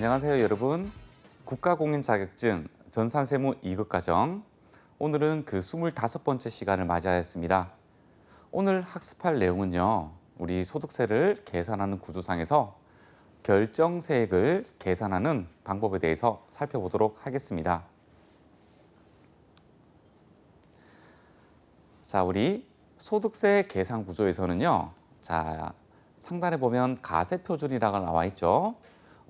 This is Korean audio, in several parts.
안녕하세요, 여러분. 국가공인 자격증 전산세무 2급 과정. 오늘은 그 25번째 시간을 맞이하였습니다. 오늘 학습할 내용은요, 우리 소득세를 계산하는 구조상에서 결정세액을 계산하는 방법에 대해서 살펴보도록 하겠습니다. 자, 우리 소득세 계산 구조에서는요, 자, 상단에 보면 가세표준이라고 나와 있죠.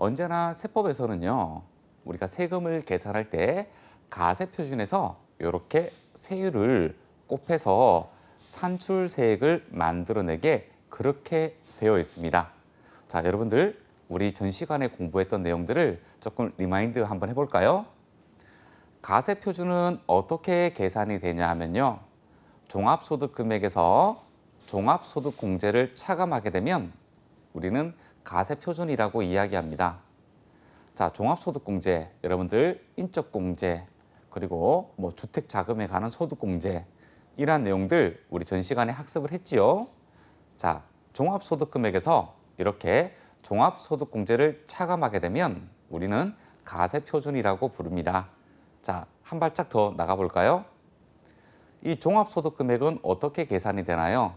언제나 세법에서는요, 우리가 세금을 계산할 때 가세표준에서 이렇게 세율을 곱해서 산출세액을 만들어내게 그렇게 되어 있습니다. 자, 여러분들 우리 전 시간에 공부했던 내용들을 조금 리마인드 한번 해볼까요? 가세표준은 어떻게 계산이 되냐 하면요, 종합소득금액에서 종합소득공제를 차감하게 되면 우리는 가세표준이라고 이야기합니다. 자, 종합소득공제, 여러분들 인적공제, 그리고 뭐 주택자금에 관한 소득공제, 이러한 내용들 우리 전 시간에 학습을 했지요. 자, 종합소득금액에서 이렇게 종합소득공제를 차감하게 되면 우리는 가세표준이라고 부릅니다. 자, 한 발짝 더 나가볼까요? 이 종합소득금액은 어떻게 계산이 되나요?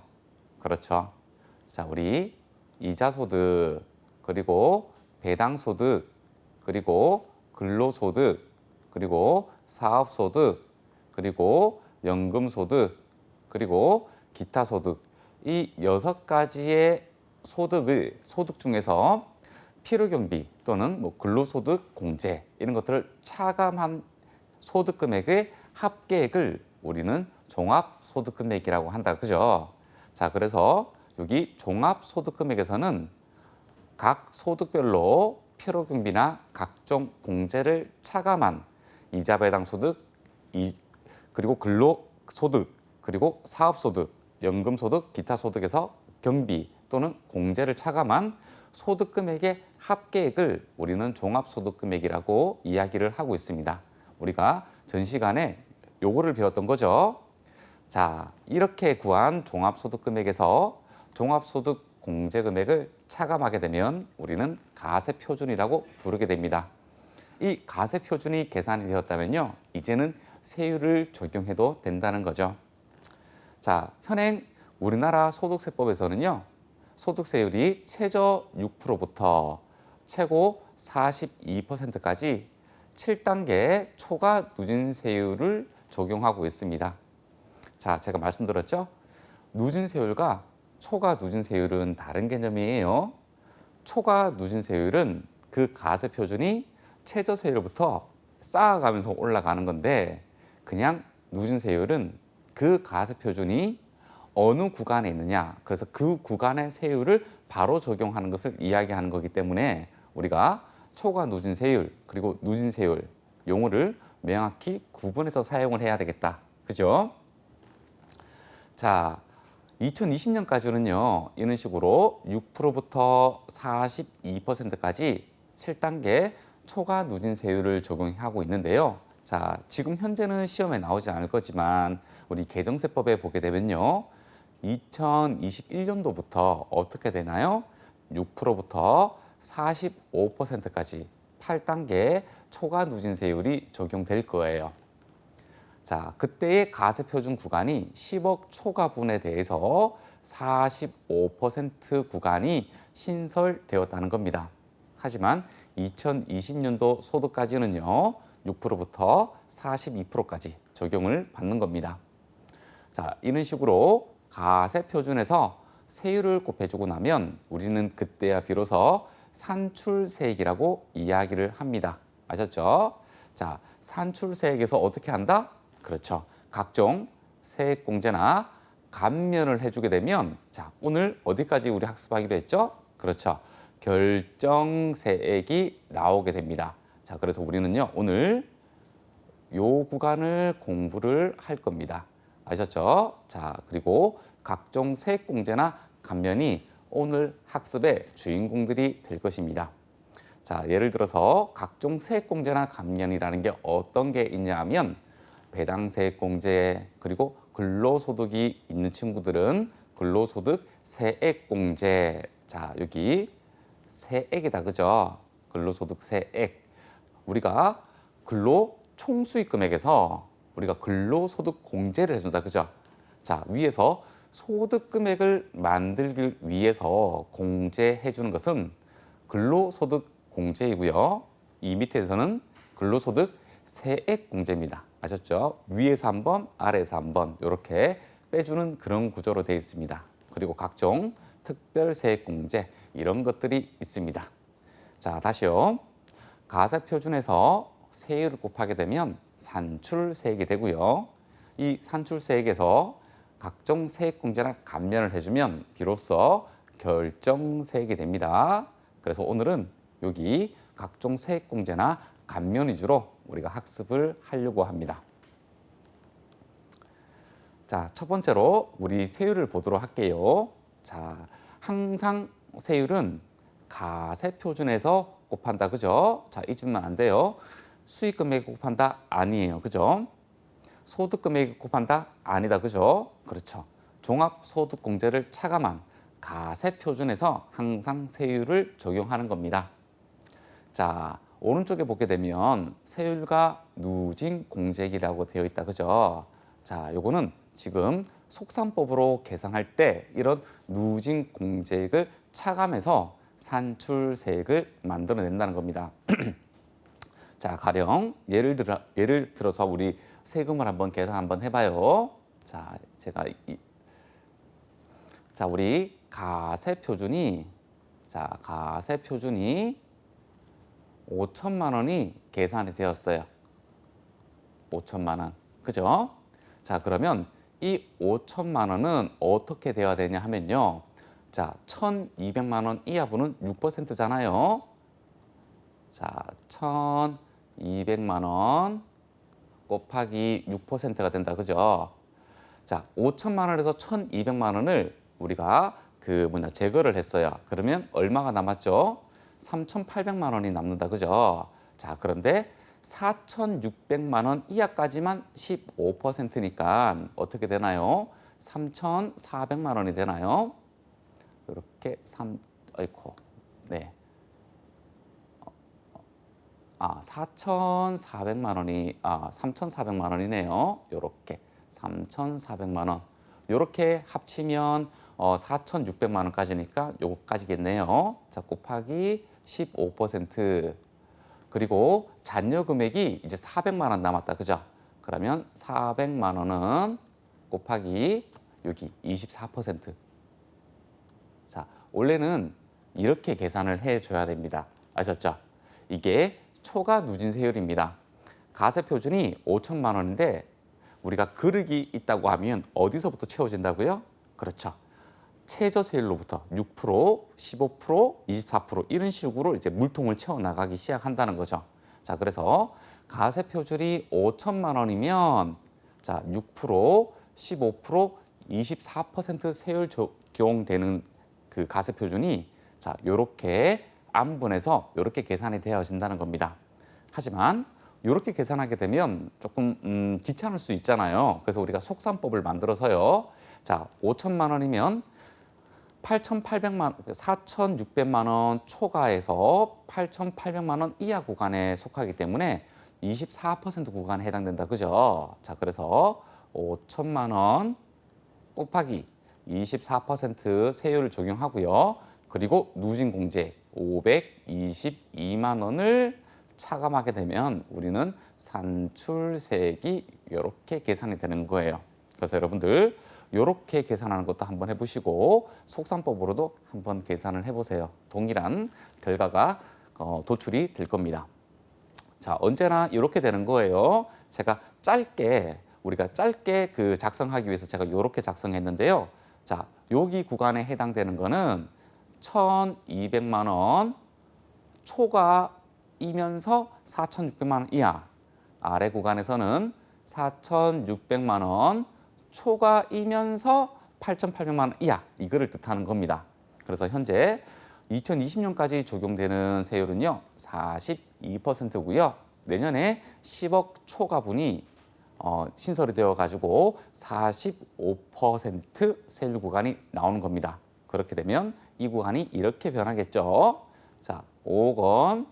그렇죠. 자, 우리 이자소득, 그리고 배당소득, 그리고 근로소득, 그리고 사업소득, 그리고 연금소득, 그리고 기타소득, 이 6가지의 소득 중에서 필요경비 또는 뭐 근로소득 공제 이런 것들을 차감한 소득금액의 합계액을 우리는 종합소득금액이라고 한다. 그죠? 자, 그래서 여기 종합소득금액에서는 각 소득별로 필요경비나 각종 공제를 차감한 이자배당소득, 그리고 근로소득, 그리고 사업소득, 연금소득, 기타소득에서 경비 또는 공제를 차감한 소득금액의 합계액을 우리는 종합소득금액이라고 이야기를 하고 있습니다. 우리가 전 시간에 요거를 배웠던 거죠. 자, 이렇게 구한 종합소득금액에서 종합소득 공제금액을 차감하게 되면 우리는 가세표준이라고 부르게 됩니다. 이 가세표준이 계산이 되었다면요, 이제는 세율을 적용해도 된다는 거죠. 자, 현행 우리나라 소득세법에서는요, 소득세율이 최저 6%부터 최고 42%까지 7단계 초과 누진세율을 적용하고 있습니다. 자, 제가 말씀드렸죠? 누진세율과 초과 누진세율은 다른 개념이에요. 초과 누진세율은 그 가세표준이 최저세율부터 쌓아가면서 올라가는 건데, 그냥 누진세율은 그 가세표준이 어느 구간에 있느냐, 그래서 그 구간의 세율을 바로 적용하는 것을 이야기하는 거기 때문에 우리가 초과 누진세율 그리고 누진세율 용어를 명확히 구분해서 사용을 해야 되겠다. 그죠? 자, 2020년까지는요, 이런 식으로 6%부터 42%까지 7단계 초과 누진세율을 적용하고 있는데요. 자, 지금 현재는 시험에 나오지 않을 거지만 우리 개정세법에 보게 되면요, 2021년도부터 어떻게 되나요? 6%부터 45%까지 8단계 초과 누진세율이 적용될 거예요. 자, 그때의 가세표준 구간이 10억 초과분에 대해서 45% 구간이 신설되었다는 겁니다. 하지만 2020년도 소득까지는요, 6%부터 42%까지 적용을 받는 겁니다. 자, 이런 식으로 가세표준에서 세율을 곱해주고 나면 우리는 그때야 비로소 산출세액이라고 이야기를 합니다. 아셨죠? 자, 산출세액에서 어떻게 한다? 그렇죠. 각종 세액공제나 감면을 해주게 되면, 자, 오늘 어디까지 우리 학습하기로 했죠? 그렇죠. 결정세액이 나오게 됩니다. 자, 그래서 우리는요, 오늘 요 구간을 공부를 할 겁니다. 아셨죠? 자, 그리고 각종 세액공제나 감면이 오늘 학습의 주인공들이 될 것입니다. 자, 예를 들어서 각종 세액공제나 감면이라는 게 어떤 게 있냐 하면 배당세액공제, 그리고 근로소득이 있는 친구들은 근로소득 세액공제. 자, 여기 세액이다, 그죠? 근로소득세액. 우리가 근로 총수익 금액에서 우리가 근로소득 공제를 해준다. 그죠? 자, 위에서 소득 금액을 만들기 위해서 공제해 주는 것은 근로소득 공제이고요. 이 밑에서는 근로소득 세액 공제입니다. 아셨죠? 위에서 한 번, 아래에서 한 번 이렇게 빼주는 그런 구조로 되어 있습니다. 그리고 각종 특별세액 공제 이런 것들이 있습니다. 자, 다시요. 가세표준에서 세율을 곱하게 되면 산출세액이 되고요. 이 산출세액에서 각종 세액공제나 감면을 해주면 비로소 결정세액이 됩니다. 그래서 오늘은 여기 각종 세액공제나 감면 위주로 우리가 학습을 하려고 합니다. 자, 첫 번째로 우리 세율을 보도록 할게요. 자, 항상 세율은 가세표준에서 곱한다. 그죠? 자, 잊으면 안 돼요. 수익금액 곱한다? 아니에요. 그죠? 소득금액 곱한다? 아니다. 그죠? 그렇죠. 종합소득공제를 차감한 가세표준에서 항상 세율을 적용하는 겁니다. 자, 오른쪽에 보게 되면 세율과 누진공제액이라고 되어 있다. 그죠? 자, 요거는 지금 속산법으로 계산할 때 이런 누진공제액을 차감해서 산출세액을 만들어낸다는 겁니다. 자, 가령 예를 들어서 우리 세금을 한번 계산 한번 해봐요. 자, 자, 우리 가세표준이 5천만 원이 계산이 되었어요. 5천만 원. 그죠? 자, 그러면 이 5천만 원은 어떻게 되어야 되냐 하면요. 자, 1,200만 원 이하분은 6%잖아요. 자, 1,200만 원 곱하기 6%가 된다. 그죠? 자, 5천만 원에서 1,200만 원을 우리가 제거를 했어요. 그러면 얼마가 남았죠? 3,800만 원이 남는다. 그죠? 자, 그런데 4,600만 원 이하까지만 15%니까 어떻게 되나요? 3,400만 원이 되나요? 이렇게 네. 4,400만 원이 3,400만 원이네요. 요렇게 3,400만 원. 요렇게 합치면 4,600만 원까지니까 요거까지겠네요. 자, 곱하기 15%. 그리고 잔여 금액이 이제 400만 원 남았다. 그죠? 그러면 400만 원은 곱하기 여기 24%. 자, 원래는 이렇게 계산을 해줘야 됩니다. 아셨죠? 이게 초과 누진세율입니다. 가세표준이 5천만 원인데 우리가 그릇이 있다고 하면 어디서부터 채워진다고요? 그렇죠. 최저세율로부터 6%, 15%, 24% 이런 식으로 이제 물통을 채워 나가기 시작한다는 거죠. 자, 그래서 가세표준이 5천만 원이면 자, 6%, 15%, 24% 세율 적용되는 그 가세표준이 자, 요렇게 안분해서 요렇게 계산이 되어진다는 겁니다. 하지만 요렇게 계산하게 되면 조금 귀찮을 수 있잖아요. 그래서 우리가 속산법을 만들어서요. 자, 5천만 원이면 4,600만 원 초과해서 8,800만 원 이하 구간에 속하기 때문에 24% 구간에 해당된다. 그죠? 자, 그래서 5천만 원 곱하기 24% 세율을 적용하고요. 그리고 누진공제 522만 원을 차감하게 되면 우리는 산출세액이 이렇게 계산이 되는 거예요. 그래서 여러분들 이렇게 계산하는 것도 한번 해보시고 속산법으로도 한번 계산을 해보세요. 동일한 결과가 도출이 될 겁니다. 자, 언제나 이렇게 되는 거예요. 우리가 짧게 작성하기 위해서 제가 이렇게 작성했는데요. 자, 여기 구간에 해당되는 거는 1,200만 원 초과이면서 4,600만 원 이하. 아래 구간에서는 4,600만 원 초과이면서 8,800만 원 이하. 이거를 뜻하는 겁니다. 그래서 현재 2020년까지 적용되는 세율은요. 42%고요. 내년에 10억 초과분이 신설이 되어가지고 45% 세율 구간이 나오는 겁니다. 그렇게 되면 이 구간이 이렇게 변하겠죠. 자, 5억 원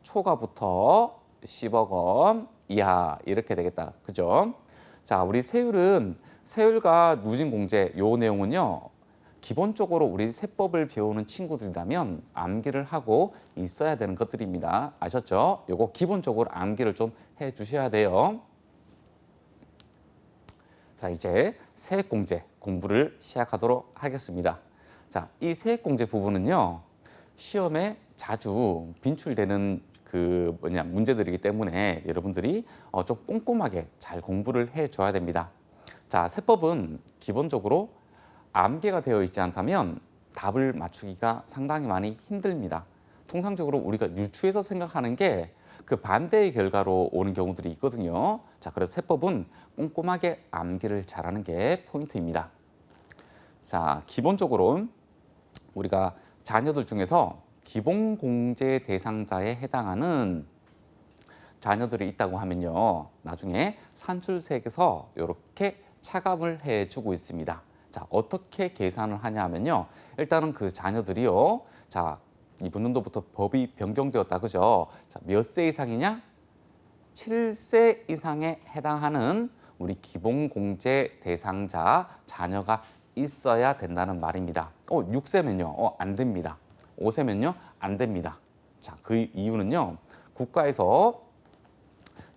초과부터 10억 원 이하 이렇게 되겠다. 그죠? 자, 우리 세율과 누진공제 요 내용은요. 기본적으로 우리 세법을 배우는 친구들이라면 암기를 하고 있어야 되는 것들입니다. 아셨죠? 요거 기본적으로 암기를 좀 해 주셔야 돼요. 자, 이제 세액공제 공부를 시작하도록 하겠습니다. 자, 이 세액공제 부분은요. 시험에 자주 빈출되는 문제들이기 때문에 여러분들이 좀 꼼꼼하게 잘 공부를 해 줘야 됩니다. 자, 세법은 기본적으로 암기가 되어 있지 않다면 답을 맞추기가 상당히 많이 힘듭니다. 통상적으로 우리가 유추해서 생각하는 게 그 반대의 결과로 오는 경우들이 있거든요. 자, 그래서 세법은 꼼꼼하게 암기를 잘하는 게 포인트입니다. 자, 기본적으로 우리가 자녀들 중에서 기본공제 대상자에 해당하는 자녀들이 있다고 하면요. 나중에 산출세에서 이렇게 차감을 해주고 있습니다. 자, 어떻게 계산을 하냐 하면요. 일단은 그 자녀들이요. 자, 이번 연도부터 법이 변경되었다. 그죠? 자, 몇 세 이상이냐? 7세 이상에 해당하는 우리 기본공제 대상자 자녀가 있어야 된다는 말입니다. 6세면요. 안 됩니다. 5세면요. 안 됩니다. 자, 그 이유는요. 국가에서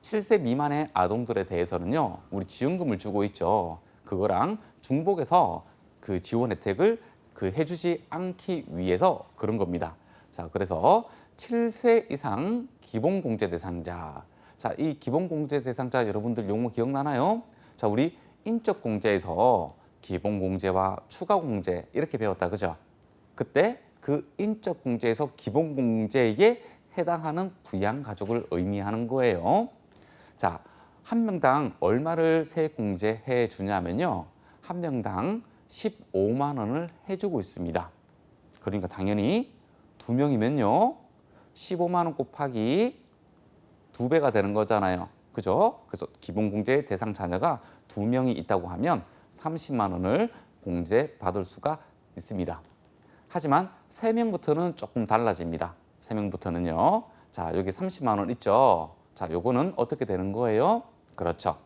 7세 미만의 아동들에 대해서는요. 우리 지원금을 주고 있죠. 그거랑 중복해서 그 지원 혜택을 해주지 않기 위해서 그런 겁니다. 자, 그래서 7세 이상 기본공제 대상자. 자, 이 기본공제 대상자 여러분들 용어 기억나나요? 자, 우리 인적공제에서 기본공제와 추가공제 이렇게 배웠다. 그죠? 그때 그 인적공제에서 기본공제에 해당하는 부양가족을 의미하는 거예요. 자, 한 명당 얼마를 세액공제해 주냐면요. 한 명당 15만 원을 해주고 있습니다. 그러니까 당연히 2명이면요. 15만 원 곱하기 2배가 되는 거잖아요. 그죠? 그래서 기본공제 대상 자녀가 2명이 있다고 하면 30만 원을 공제받을 수가 있습니다. 하지만 3명부터는 조금 달라집니다. 3명부터는요. 자, 여기 30만 원 있죠? 자, 요거는 어떻게 되는 거예요? 그렇죠.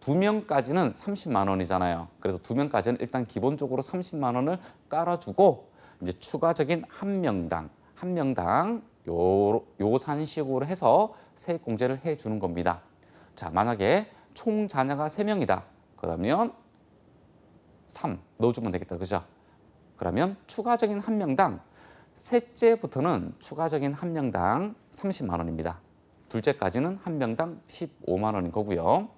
2명까지는 30만 원이잖아요. 그래서 2명까지는 일단 기본적으로 30만 원을 깔아주고 이제 추가적인 한 명당 요 산식으로 해서 세액공제를 해주는 겁니다. 자, 만약에 총 자녀가 3명이다. 그러면 3 넣어주면 되겠다. 그죠? 그러면 추가적인 한 명당 셋째부터는 추가적인 한 명당 30만 원입니다. 둘째까지는 한 명당 15만 원인 거고요.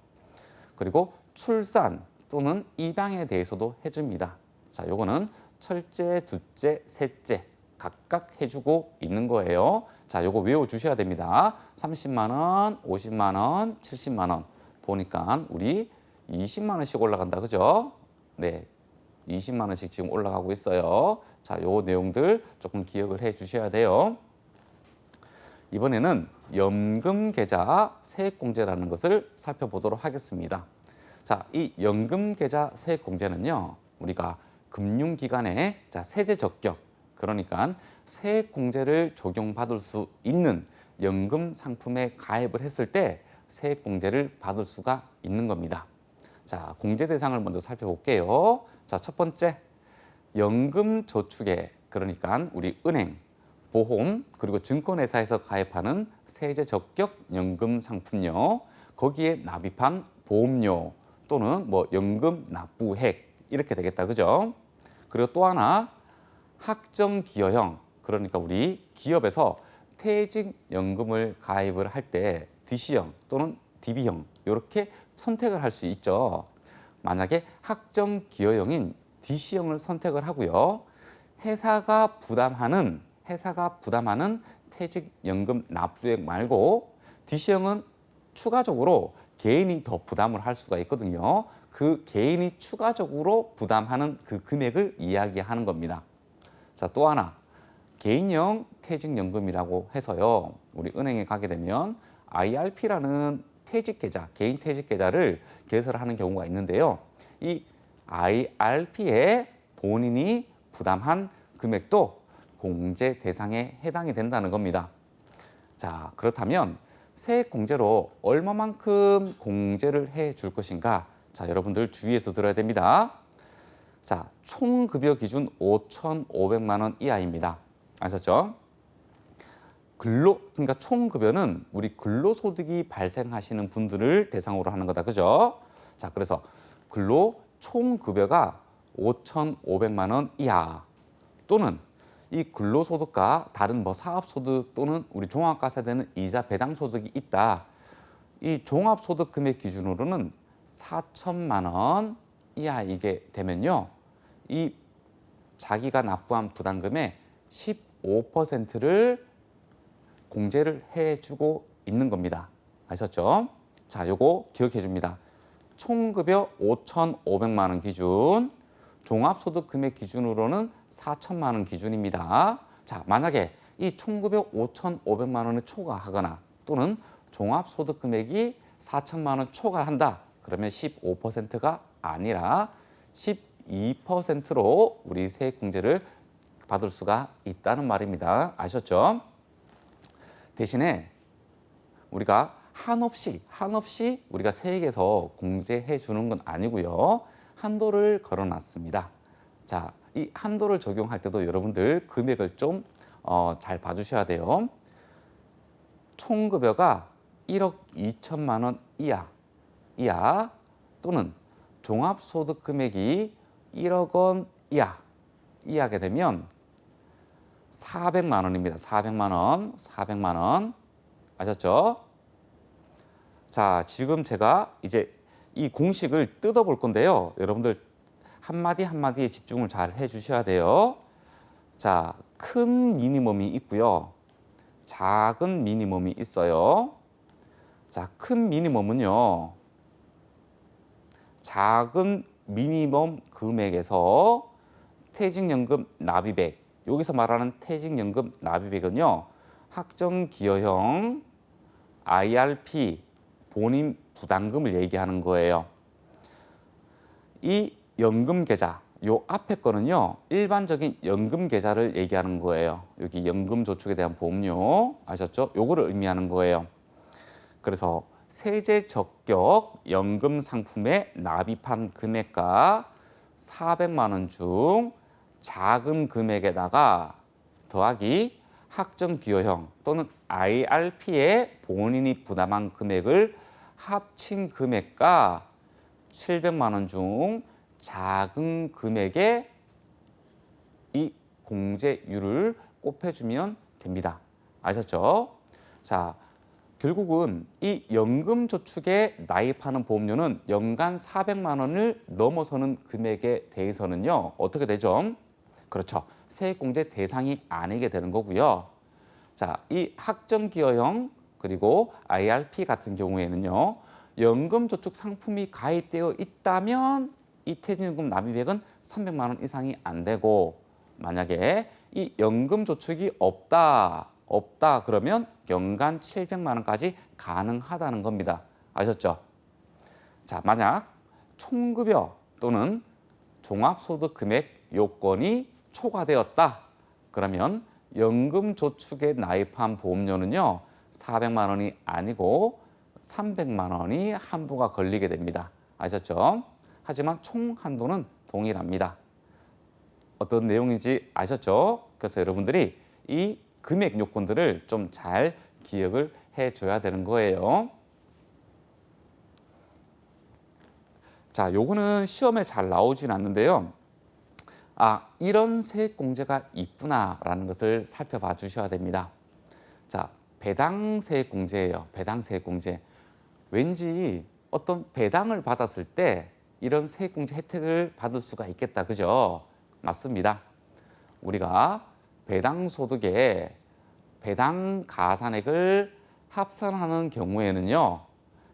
그리고 출산 또는 입양에 대해서도 해줍니다. 자, 요거는 첫째, 둘째, 셋째 각각 해주고 있는 거예요. 자, 요거 외워주셔야 됩니다. 30만 원, 50만 원, 70만 원 보니까 우리 20만 원씩 올라간다. 그죠? 네, 20만 원씩 지금 올라가고 있어요. 자, 요 내용들 조금 기억을 해 주셔야 돼요. 이번에는 연금계좌 세액공제라는 것을 살펴보도록 하겠습니다. 자, 이 연금계좌 세액공제는요. 우리가 금융기관에 세제 적격, 그러니까 세액공제를 적용받을 수 있는 연금 상품에 가입을 했을 때 세액공제를 받을 수가 있는 겁니다. 자, 공제 대상을 먼저 살펴볼게요. 자, 첫 번째, 연금저축에, 그러니까 우리 은행, 보험, 그리고 증권회사에서 가입하는 세제 적격 연금 상품료, 거기에 납입한 보험료 또는 뭐 연금 납부액 이렇게 되겠다. 그죠? 그리고 또 하나, 학정기여형, 그러니까 우리 기업에서 퇴직연금을 가입을 할 때 DC형 또는 DB형 이렇게 선택을 할 수 있죠. 만약에 학정기여형인 DC형을 선택을 하고요. 회사가 부담하는 퇴직연금 납부액 말고 DC형은 추가적으로 개인이 더 부담을 할 수가 있거든요. 그 개인이 추가적으로 부담하는 그 금액을 이야기하는 겁니다. 자, 또 하나, 개인형 퇴직연금이라고 해서요. 우리 은행에 가게 되면 IRP라는 퇴직계좌, 개인 퇴직계좌를 개설하는 경우가 있는데요. 이 IRP에 본인이 부담한 금액도 공제 대상에 해당이 된다는 겁니다. 자, 그렇다면 세액공제로 얼마만큼 공제를 해 줄 것인가? 자, 여러분들 주의해서 들어야 됩니다. 자, 총급여 기준 5,500만 원 이하입니다. 아셨죠? 그러니까 총급여는 우리 근로소득이 발생하시는 분들을 대상으로 하는 거다. 그죠? 자, 그래서 총급여가 5,500만 원 이하 또는 이 근로소득과 다른 사업소득 또는 우리 종합과세되는 이자 배당소득이 있다. 이 종합소득 금액 기준으로는 4천만 원 이하이게 되면요. 이 자기가 납부한 부담금의 15%를 공제를 해주고 있는 겁니다. 아셨죠? 자, 요거 기억해 줍니다. 총급여 5,500만 원 기준, 종합소득 금액 기준으로는 4천만 원 기준입니다. 자, 만약에 이 총급여 5,500만 원을 초과하거나 또는 종합소득 금액이 4천만 원 초과한다. 그러면 15%가 아니라 12%로 우리 세액공제를 받을 수가 있다는 말입니다. 아셨죠? 대신에 우리가 한없이 우리가 세액에서 공제해 주는 건 아니고요. 한도를 걸어놨습니다. 자, 이 한도를 적용할 때도 여러분들 금액을 좀 잘 봐주셔야 돼요. 총급여가 1억 2천만 원 이하 또는 종합소득 금액이 1억 원 이하게 되면 400만 원입니다. 400만 원. 아셨죠? 자, 지금 제가 이제 이 공식을 뜯어볼 건데요. 여러분들 한마디 한마디에 집중을 잘 해주셔야 돼요. 자, 큰 미니멈이 있고요. 작은 미니멈이 있어요. 자, 큰 미니멈은요. 작은 미니멈 금액에서 퇴직연금 납입액, 여기서 말하는 퇴직연금 납입액은요. 학정기여형 IRP 본인 부담금을 얘기하는 거예요. 이 연금계좌, 요 앞에 거는요. 일반적인 연금계좌를 얘기하는 거예요. 여기 연금저축에 대한 보험료 아셨죠? 요거를 의미하는 거예요. 그래서 세제 적격 연금 상품에 납입한 금액과 400만 원 중 작은 금액에다가 더하기 학정기여형 또는 IRP에 본인이 부담한 금액을 합친 금액과 700만 원 중 작은 금액에 이 공제율을 곱해주면 됩니다. 아셨죠? 자, 결국은 이 연금저축에 나입하는 보험료는 연간 400만 원을 넘어서는 금액에 대해서는요. 어떻게 되죠? 그렇죠. 세액공제 대상이 아니게 되는 거고요. 자, 이 학정기여형 그리고 IRP 같은 경우에는요. 연금저축 상품이 가입되어 있다면 이 퇴직연금 납입액은 300만 원 이상이 안 되고 만약에 이 연금저축이 없다 그러면 연간 700만 원까지 가능하다는 겁니다. 아셨죠? 자, 만약 총급여 또는 종합소득 금액 요건이 초과되었다. 그러면 연금저축에 나입한 보험료는요. 400만 원이 아니고 300만 원이 한도가 걸리게 됩니다. 아셨죠? 하지만 총 한도는 동일합니다. 어떤 내용인지 아셨죠? 그래서 여러분들이 이 금액 요건들을 좀 잘 기억을 해줘야 되는 거예요. 자, 요거는 시험에 잘 나오진 않는데요. 아, 이런 세액공제가 있구나라는 것을 살펴봐 주셔야 됩니다. 자, 배당세액공제예요. 배당세액공제. 왠지 어떤 배당을 받았을 때 이런 세액공제 혜택을 받을 수가 있겠다. 그죠? 맞습니다. 우리가 배당소득에 배당 가산액을 합산하는 경우에는요.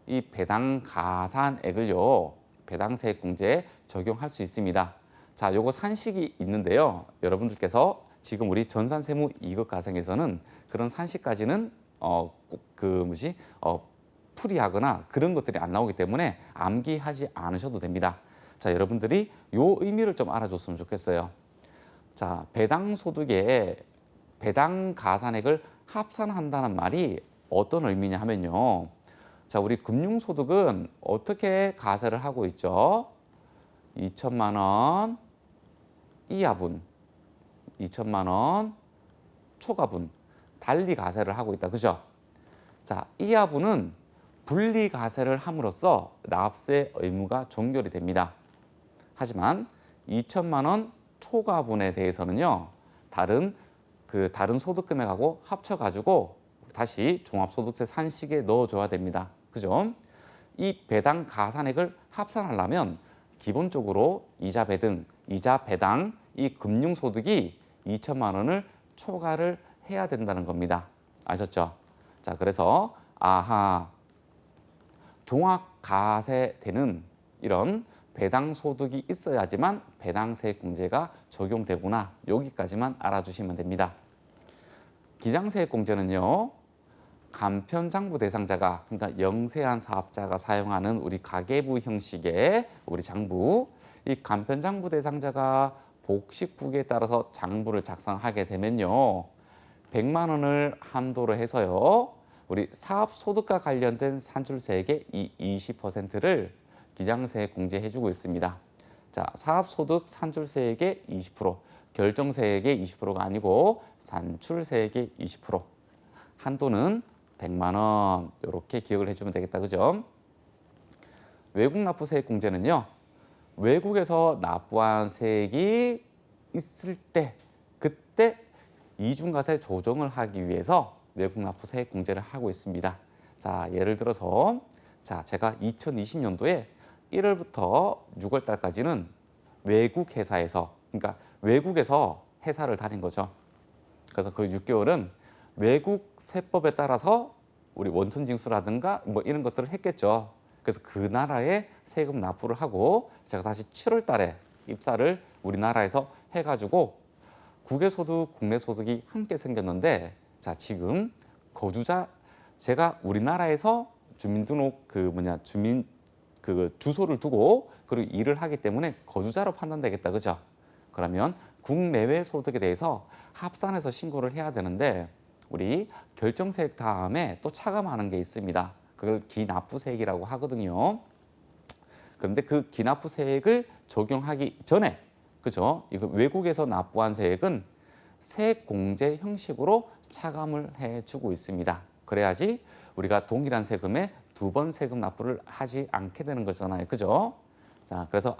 이 배당 가산액을요. 배당세액공제에 적용할 수 있습니다. 자, 요거 산식이 있는데요. 여러분들께서 지금 우리 전산세무 2급 과정에서는 그런 산식까지는 풀이하거나 그런 것들이 안 나오기 때문에 암기하지 않으셔도 됩니다. 자, 여러분들이 요 의미를 좀 알아줬으면 좋겠어요. 자, 배당소득에 배당 가산액을 합산한다는 말이 어떤 의미냐 하면요. 자, 우리 금융소득은 어떻게 가세를 하고 있죠? 2천만 원 이하분, 2천만 원 초과분 달리 가세를 하고 있다. 그죠? 자, 이하분은 분리 가세를 함으로써 납세 의무가 종결이 됩니다. 하지만 2천만 원 초과분에 대해서는요. 다른 소득 금액하고 합쳐 가지고 다시 종합소득세 산식에 넣어 줘야 됩니다. 그죠? 이 배당 가산액을 합산하려면 기본적으로 이자 배당 이 금융소득이 2천만 원을 초과를 해야 된다는 겁니다. 아셨죠? 자, 그래서 종합가세되는 이런 배당 소득이 있어야지만 배당세액공제가 적용되구나. 여기까지만 알아주시면 됩니다. 기장세액공제는요. 간편장부 대상자가 그러니까 영세한 사업자가 사용하는 우리 가계부 형식의 우리 장부 이 간편장부 대상자가 복식부기에 따라서 장부를 작성하게 되면요. 100만 원을 한도로 해서요. 우리 사업소득과 관련된 산출세액의 이 20%를 기장세액 공제해주고 있습니다. 자, 사업소득 산출세액의 20%, 결정세액의 20%가 아니고 산출세액의 20%. 한도는 100만 원 이렇게 기억을 해주면 되겠다. 그죠? 외국납부세액 공제는요. 외국에서 납부한 세액이 있을 때 그때 이중과세 조정을 하기 위해서 외국납부세액 공제를 하고 있습니다. 자, 예를 들어서 제가 2020년도에 1월부터 6월 달까지는 외국 회사에서 그러니까 외국에서 회사를 다닌 거죠. 그래서 그 6개월은 외국 세법에 따라서 우리 원천징수라든가 뭐 이런 것들을 했겠죠. 그래서 그 나라에 세금 납부를 하고 제가 다시 7월 달에 입사를 우리나라에서 해가지고 국외소득, 국내소득이 함께 생겼는데 지금 제가 우리나라에서 주민등록 주민 주소를 두고 그리고 일을 하기 때문에 거주자로 판단되겠다. 그죠? 그러면 국내외 소득에 대해서 합산해서 신고를 해야 되는데 우리 결정세액 다음에 또 차감하는 게 있습니다. 그걸 기납부세액이라고 하거든요. 그런데 그 기납부세액을 적용하기 전에 그죠? 이거 외국에서 납부한 세액은 세액공제 형식으로 차감을 해주고 있습니다. 그래야지 우리가 동일한 세금에 2번 세금 납부를 하지 않게 되는 거잖아요. 그죠? 자, 그래서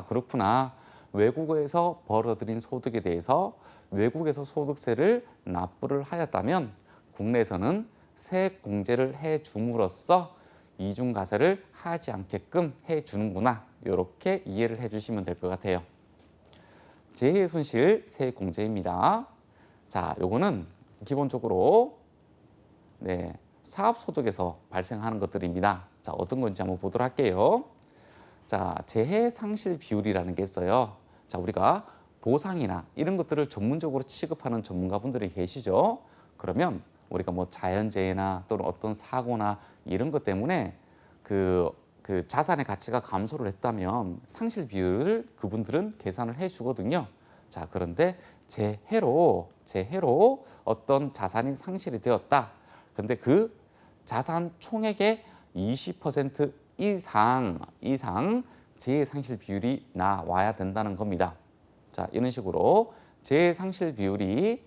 그렇구나. 외국에서 벌어들인 소득에 대해서 외국에서 소득세를 납부를 하였다면 국내에서는 세액공제를 해줌으로써 이중과세를 하지 않게끔 해주는구나. 이렇게 이해를 해주시면 될 것 같아요. 재해손실 세액공제입니다. 자, 요거는 기본적으로 사업소득에서 발생하는 것들입니다. 자, 어떤 건지 한번 보도록 할게요. 자, 재해상실 비율이라는 게 있어요. 자, 우리가 보상이나 이런 것들을 전문적으로 취급하는 전문가분들이 계시죠. 그러면 우리가 뭐 자연재해나 또는 어떤 사고나 이런 것 때문에 그 자산의 가치가 감소를 했다면 상실 비율을 그분들은 계산을 해 주거든요. 자, 그런데 재해로 어떤 자산이 상실이 되었다. 근데 그 자산 총액의 20% 이상 재해 상실 비율이 나와야 된다는 겁니다. 자, 이런 식으로 재해 상실 비율이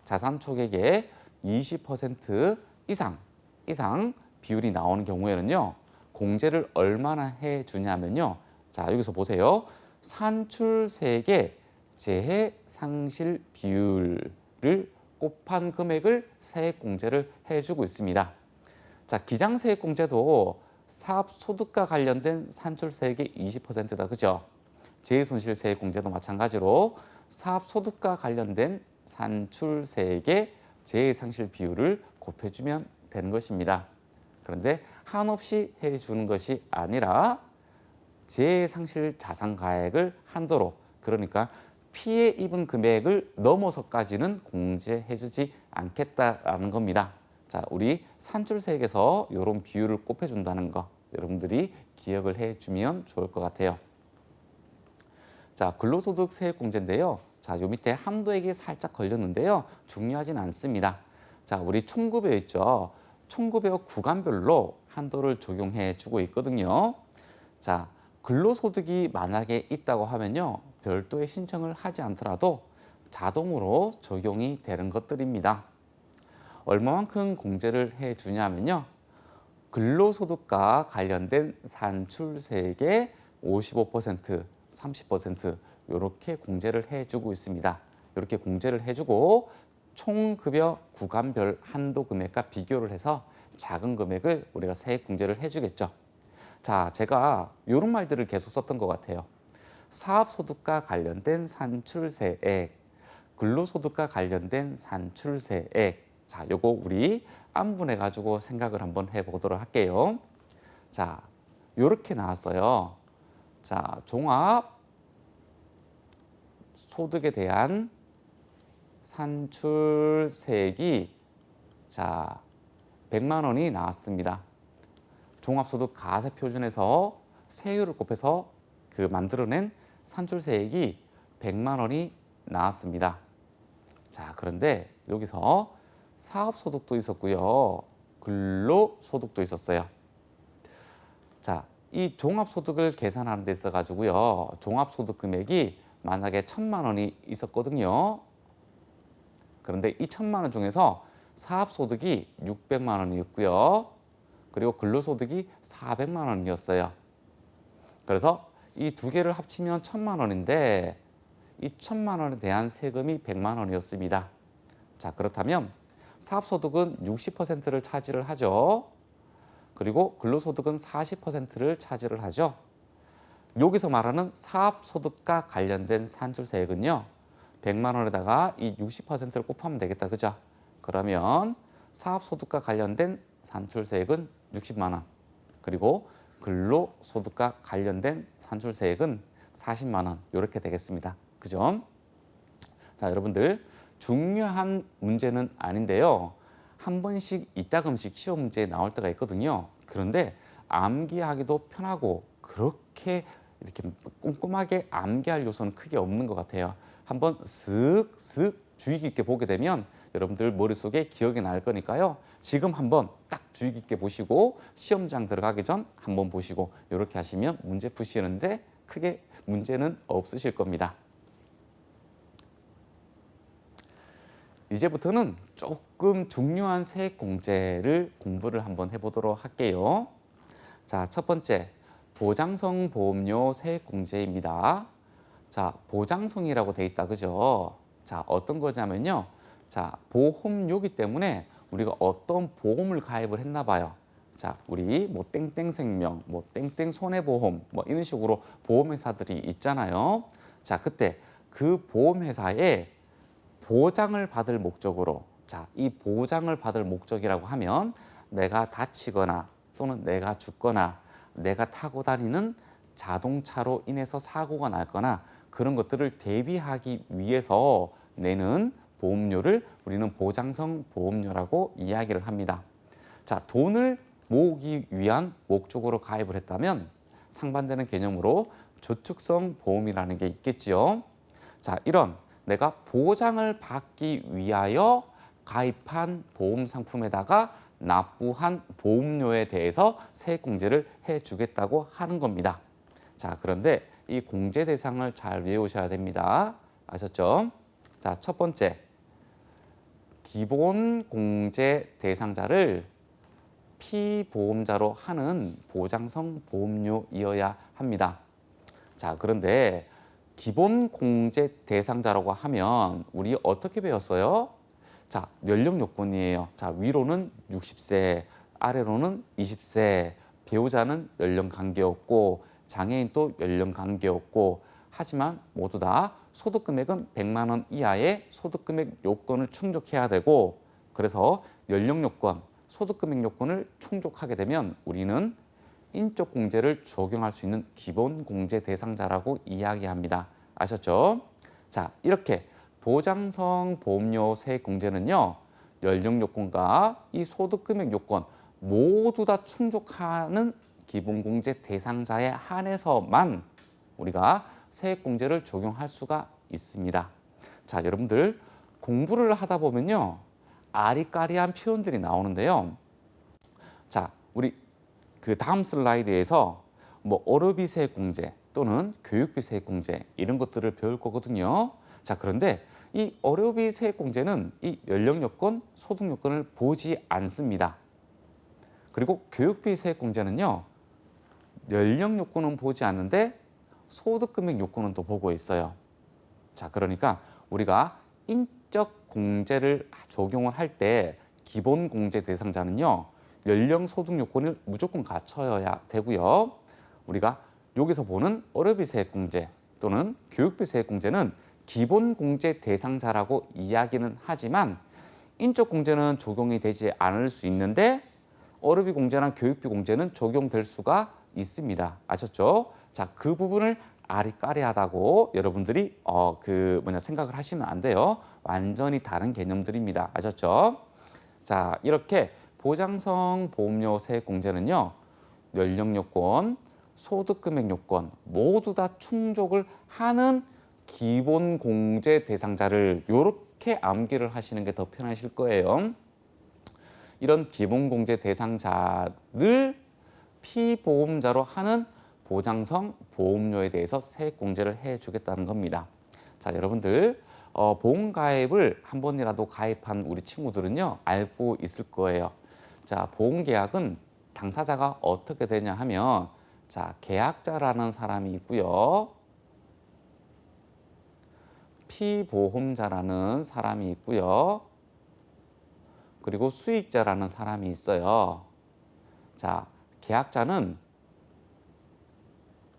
자산 총액의 20% 이상 비율이 나오는 경우에는요. 공제를 얼마나 해 주냐면요. 자, 여기서 보세요. 산출세액의 재해 상실 비율을 곱한 금액을 세액공제를 해주고 있습니다. 자, 기장세액공제도 사업소득과 관련된 산출세액의 20%다. 그죠? 재해손실세액공제도 마찬가지로 사업소득과 관련된 산출세액의 재해상실 비율을 곱해주면 되는 것입니다. 그런데 한없이 해주는 것이 아니라 재해상실 자산가액을 한도로 그러니까 피해 입은 금액을 넘어서까지는 공제해주지 않겠다라는 겁니다. 자, 우리 산출세액에서 이런 비율을 곱해준다는 거 여러분들이 기억을 해주면 좋을 것 같아요. 자, 근로소득 세액공제인데요. 자, 요 밑에 한도액이 살짝 걸렸는데요. 중요하진 않습니다. 자, 우리 총급여 있죠. 총급여 구간별로 한도를 적용해 주고 있거든요. 자, 근로소득이 만약에 있다고 하면요. 별도의 신청을 하지 않더라도 자동으로 적용이 되는 것들입니다. 얼마만큼 공제를 해 주냐면요. 근로소득과 관련된 산출세액의 55%, 30% 이렇게 공제를 해주고 있습니다. 이렇게 공제를 해주고 총급여 구간별 한도 금액과 비교를 해서 작은 금액을 우리가 세액 공제를 해주겠죠. 자, 제가 이런 말들을 계속 썼던 것 같아요. 사업소득과 관련된 산출세액, 근로소득과 관련된 산출세액. 자, 요거 우리 안분해 가지고 생각을 한번 해보도록 할게요. 자, 요렇게 나왔어요. 자, 종합 소득에 대한 산출세액이 자, 100만 원이 나왔습니다. 종합소득 가세표준에서 세율을 곱해서 그 만들어낸 산출세액이 100만 원이 나왔습니다. 자, 그런데 여기서 사업소득도 있었고요. 근로소득도 있었어요. 자, 이 종합소득을 계산하는 데 있어 가지고요. 종합소득 금액이 만약에 1,000만 원이 있었거든요. 그런데 이 1,000만 원 중에서 사업소득이 600만 원이었고요. 그리고 근로소득이 400만 원이었어요. 그래서 이 두 개를 합치면 1,000만 원인데 이 1,000만 원에 대한 세금이 100만 원이었습니다. 자, 그렇다면 사업소득은 60%를 차지를 하죠. 그리고 근로소득은 40%를 차지를 하죠. 여기서 말하는 사업소득과 관련된 산출세액은요. 100만 원에다가 이 60%를 곱하면 되겠다. 그죠? 그러면 사업소득과 관련된 산출세액은 60만 원. 그리고 근로소득과 관련된 산출세액은 40만 원. 이렇게 되겠습니다. 그죠? 자, 여러분들 중요한 문제는 아닌데요. 한 번씩 이따금씩 시험 문제에 나올 때가 있거든요. 그런데 암기하기도 편하고 그렇게 이렇게 꼼꼼하게 암기할 요소는 크게 없는 것 같아요. 한번 쓱쓱 주의 깊게 보게 되면 여러분들 머릿속에 기억이 날 거니까요. 지금 한번 딱 주의 깊게 보시고 시험장 들어가기 전 한번 보시고 이렇게 하시면 문제 푸시는데 크게 문제는 없으실 겁니다. 이제부터는 조금 중요한 세액 공제를 공부를 한번 해보도록 할게요. 자, 첫 번째, 보장성 보험료 세액 공제입니다. 자, 보장성이라고 돼 있다, 그죠? 자, 어떤 거냐면요. 자, 보험료기 때문에 우리가 어떤 보험을 가입을 했나 봐요. 자, 우리 뭐 땡땡생명, 뭐 땡땡 손해보험, 뭐 이런 식으로 보험회사들이 있잖아요. 자, 그때 그 보험회사에 보장을 받을 목적으로, 자, 이 보장을 받을 목적이라고 하면 내가 다치거나 또는 내가 죽거나 내가 타고 다니는 자동차로 인해서 사고가 났거나 그런 것들을 대비하기 위해서 내는 보험료를 우리는 보장성 보험료라고 이야기를 합니다. 자, 돈을 모으기 위한 목적으로 가입을 했다면 상반되는 개념으로 저축성 보험이라는 게 있겠지요. 자, 이런 내가 보장을 받기 위하여 가입한 보험 상품에다가 납부한 보험료에 대해서 세액 공제를 해주겠다고 하는 겁니다. 자, 그런데 이 공제 대상을 잘 외우셔야 됩니다. 아셨죠? 자, 첫 번째, 기본 공제 대상자를 피보험자로 하는 보장성 보험료이어야 합니다. 자, 그런데 기본 공제 대상자라고 하면 우리 어떻게 배웠어요? 자, 연령 요건이에요. 자, 위로는 60세, 아래로는 20세, 배우자는 연령 관계없고 장애인도 연령 관계없고 하지만 모두 다 소득 금액은 100만 원 이하의 소득 금액 요건을 충족해야 되고 그래서 연령 요건, 소득 금액 요건을 충족하게 되면 우리는 인적 공제를 적용할 수 있는 기본 공제 대상자라고 이야기합니다. 아셨죠? 자, 이렇게 보장성 보험료 세액 공제는요. 연령 요건과 이 소득 금액 요건 모두 다 충족하는 기본 공제 대상자에 한해서만 우리가 세액 공제를 적용할 수가 있습니다. 자, 여러분들 공부를 하다 보면요. 아리까리한 표현들이 나오는데요. 자, 우리 그 다음 슬라이드에서 뭐 어르비 세액공제 또는 교육비 세액공제 이런 것들을 배울 거거든요. 자, 그런데 이 어르비 세액공제는 이 연령 요건, 소득 요건을 보지 않습니다. 그리고 교육비 세액공제는요. 연령 요건은 보지 않는데 소득 금액 요건은 또 보고 있어요. 자, 그러니까 우리가 인적 공제를 적용을 할 때 기본 공제 대상자는요. 연령 소득 요건을 무조건 갖춰야 되고요. 우리가 여기서 보는 어르비 세액공제 또는 교육비 세액공제는 기본 공제 대상자라고 이야기는 하지만 인적 공제는 적용이 되지 않을 수 있는데 어르비 공제나 교육비 공제는 적용될 수가 있습니다. 아셨죠? 자, 그 부분을 아리까리하다고 여러분들이 생각을 하시면 안 돼요. 완전히 다른 개념들입니다. 아셨죠? 자, 이렇게 보장성 보험료 세액 공제는요. 연령 요건, 소득 금액 요건 모두 다 충족을 하는 기본 공제 대상자를 이렇게 암기를 하시는 게 더 편하실 거예요. 이런 기본 공제 대상자를 피보험자로 하는 보장성 보험료에 대해서 세액 공제를 해주겠다는 겁니다. 자, 여러분들 보험 가입을 한 번이라도 가입한 우리 친구들은요 알고 있을 거예요. 자, 보험 계약은 당사자가 어떻게 되냐 하면 자, 계약자라는 사람이 있고요. 피보험자라는 사람이 있고요. 그리고 수익자라는 사람이 있어요. 자, 계약자는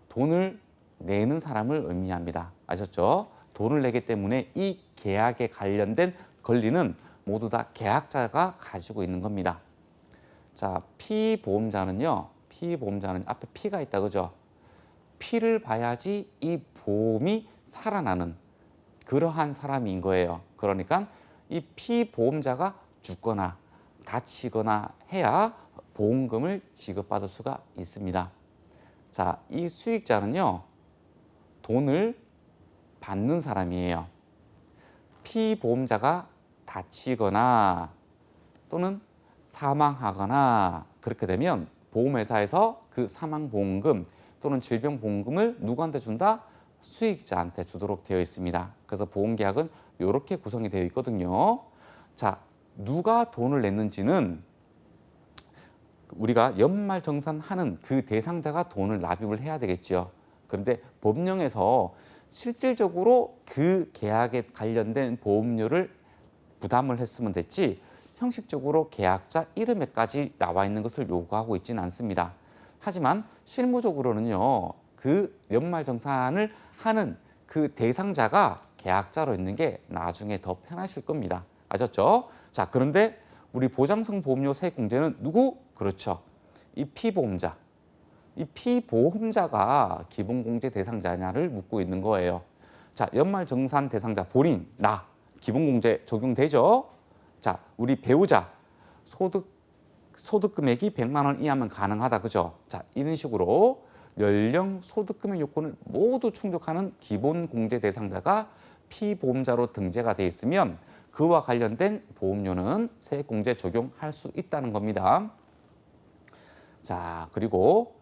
돈을 내는 사람을 의미합니다. 아셨죠? 돈을 내기 때문에 이 계약에 관련된 권리는 모두 다 계약자가 가지고 있는 겁니다. 자, 피보험자는 앞에 피가 있다, 그죠? 피를 봐야지 이 보험이 살아나는 그러한 사람인 거예요. 그러니까 이 피보험자가 죽거나 다치거나 해야 보험금을 지급받을 수가 있습니다. 자, 이 수익자는요, 돈을 받는 사람이에요. 피보험자가 다치거나 또는 사망하거나 그렇게 되면 보험회사에서 그 사망보험금 또는 질병보험금을 누구한테 준다? 수익자한테 주도록 되어 있습니다. 그래서 보험계약은 이렇게 구성이 되어 있거든요. 자, 누가 돈을 냈는지는 우리가 연말정산하는 그 대상자가 돈을 납입을 해야 되겠죠. 그런데 법령에서 실질적으로 그 계약에 관련된 보험료를 부담을 했으면 됐지 형식적으로 계약자 이름에까지 나와 있는 것을 요구하고 있지는 않습니다. 하지만 실무적으로는요. 그 연말정산을 하는 그 대상자가 계약자로 있는 게 나중에 더 편하실 겁니다. 아셨죠? 자, 그런데 우리 보장성 보험료 세액 공제는 누구? 그렇죠. 이 피보험자. 이 피보험자가 기본공제 대상자냐를 묻고 있는 거예요. 자, 연말정산 대상자 본인, 나 기본공제 적용되죠? 자, 우리 배우자 소득 금액이 100만 원 이하면 가능하다, 그죠? 자, 이런 식으로 연령 소득 금액 요건을 모두 충족하는 기본공제 대상자가 피보험자로 등재가 돼 있으면 그와 관련된 보험료는 세액공제 적용할 수 있다는 겁니다. 자, 그리고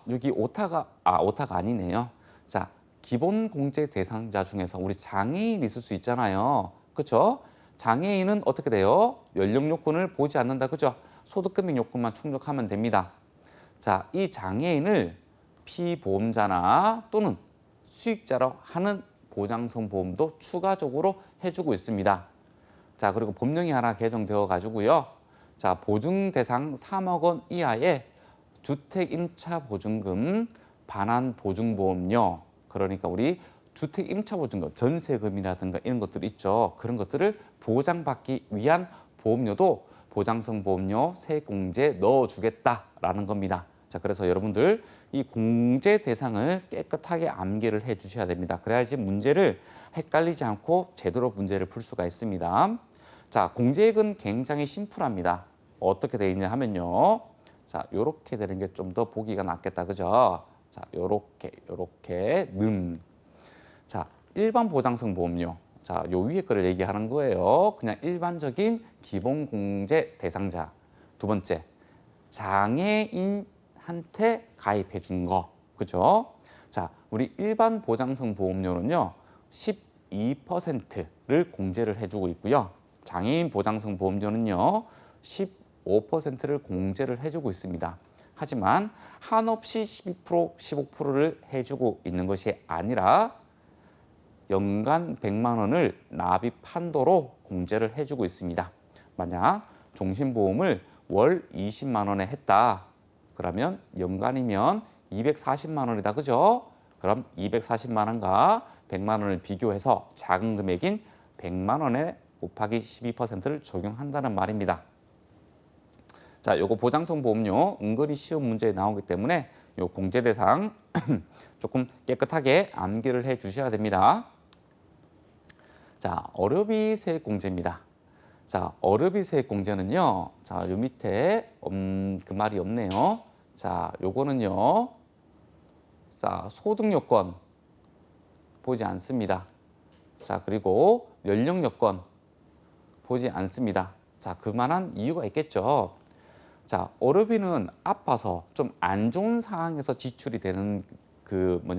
여기 오타가 아니네요. 자, 기본공제 대상자 중에서 우리 장애인 있을 수 있잖아요. 그렇죠? 장애인은 어떻게 돼요? 연령 요건을 보지 않는다. 그죠? 소득금액 요건만 충족하면 됩니다. 자, 이 장애인을 피보험자나 또는 수익자로 하는 보장성 보험도 추가적으로 해주고 있습니다. 자, 그리고 법령이 하나 개정되어 가지고요. 자, 보증 대상 3억 원 이하의 주택 임차 보증금, 반환 보증보험료, 그러니까 우리 주택 임차 보증금, 전세금이라든가 이런 것들 있죠. 그런 것들을 보장받기 위한 보험료도 보장성 보험료 세액공제에 넣어주겠다라는 겁니다. 자, 그래서 여러분들 이 공제 대상을 깨끗하게 암기를 해 주셔야 됩니다. 그래야지 문제를 헷갈리지 않고 제대로 문제를 풀 수가 있습니다. 자, 공제액은 굉장히 심플합니다. 어떻게 되어 있냐 하면요. 자, 요렇게 되는 게 좀 더 보기가 낫겠다. 그죠? 자, 요렇게 자, 일반 보장성 보험료. 자, 요 위에 거를 얘기하는 거예요. 그냥 일반적인 기본공제 대상자. 두 번째, 장애인한테 가입해 준 거. 그죠? 자, 우리 일반 보장성 보험료는요. 12%를 공제를 해주고 있고요. 장애인 보장성 보험료는요. 15%를 공제를 해주고 있습니다. 하지만 한없이 12%, 15%를 해주고 있는 것이 아니라 연간 100만 원을 납입 한도로 공제를 해주고 있습니다. 만약 종신보험을 월 20만 원에 했다. 그러면 연간이면 240만 원이다. 그죠? 그럼 240만 원과 100만 원을 비교해서 작은 금액인 100만 원에 곱하기 12%를 적용한다는 말입니다. 자, 요거 보장성 보험료 은근히 시험 문제에 나오기 때문에 요 공제 대상 조금 깨끗하게 암기를 해 주셔야 됩니다. 자, 어렵이 세액 공제입니다. 자, 어렵이 세액 공제는요. 자, 요 밑에 그 말이 없네요. 자, 요거는요. 자, 소득 요건 보지 않습니다. 자, 그리고 연령 요건 보지 않습니다. 자, 그만한 이유가 있겠죠. 자, 어렵이는 아파서 좀 안 좋은 상황에서 지출이 되는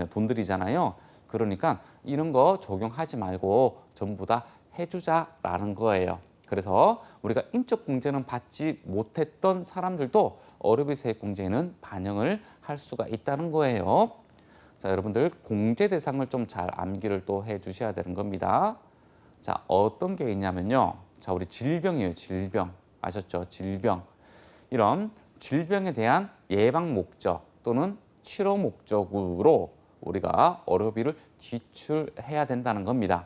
돈들이잖아요. 그러니까 이런 거 적용하지 말고 전부 다 해주자라는 거예요. 그래서 우리가 인적 공제는 받지 못했던 사람들도 어렵이 세액 공제에는 반영을 할 수가 있다는 거예요. 자, 여러분들 공제 대상을 좀 잘 암기를 또 해주셔야 되는 겁니다. 자, 어떤 게 있냐면요. 자, 우리 질병이에요. 질병. 아셨죠? 질병. 이런 질병에 대한 예방 목적 또는 치료 목적으로 우리가 어렵이를 지출해야 된다는 겁니다.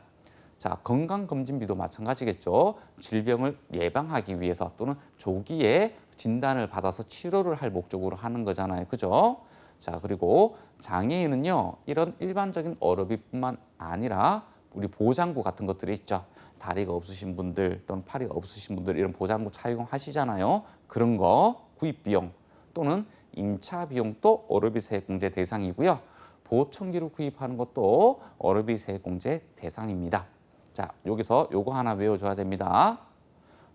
자, 건강검진비도 마찬가지겠죠. 질병을 예방하기 위해서 또는 조기에 진단을 받아서 치료를 할 목적으로 하는 거잖아요. 그죠? 자, 그리고 장애인은요, 이런 일반적인 어렵이뿐만 아니라 우리 보장구 같은 것들이 있죠. 다리가 없으신 분들 또는 팔이가 없으신 분들 이런 보장구 착용하시잖아요. 그런 거 구입 비용 또는 임차 비용도 어렵이 세액 공제 대상이고요. 보청기를 구입하는 것도 어렵이 세액 공제 대상입니다. 자, 여기서 요거 하나 외워줘야 됩니다.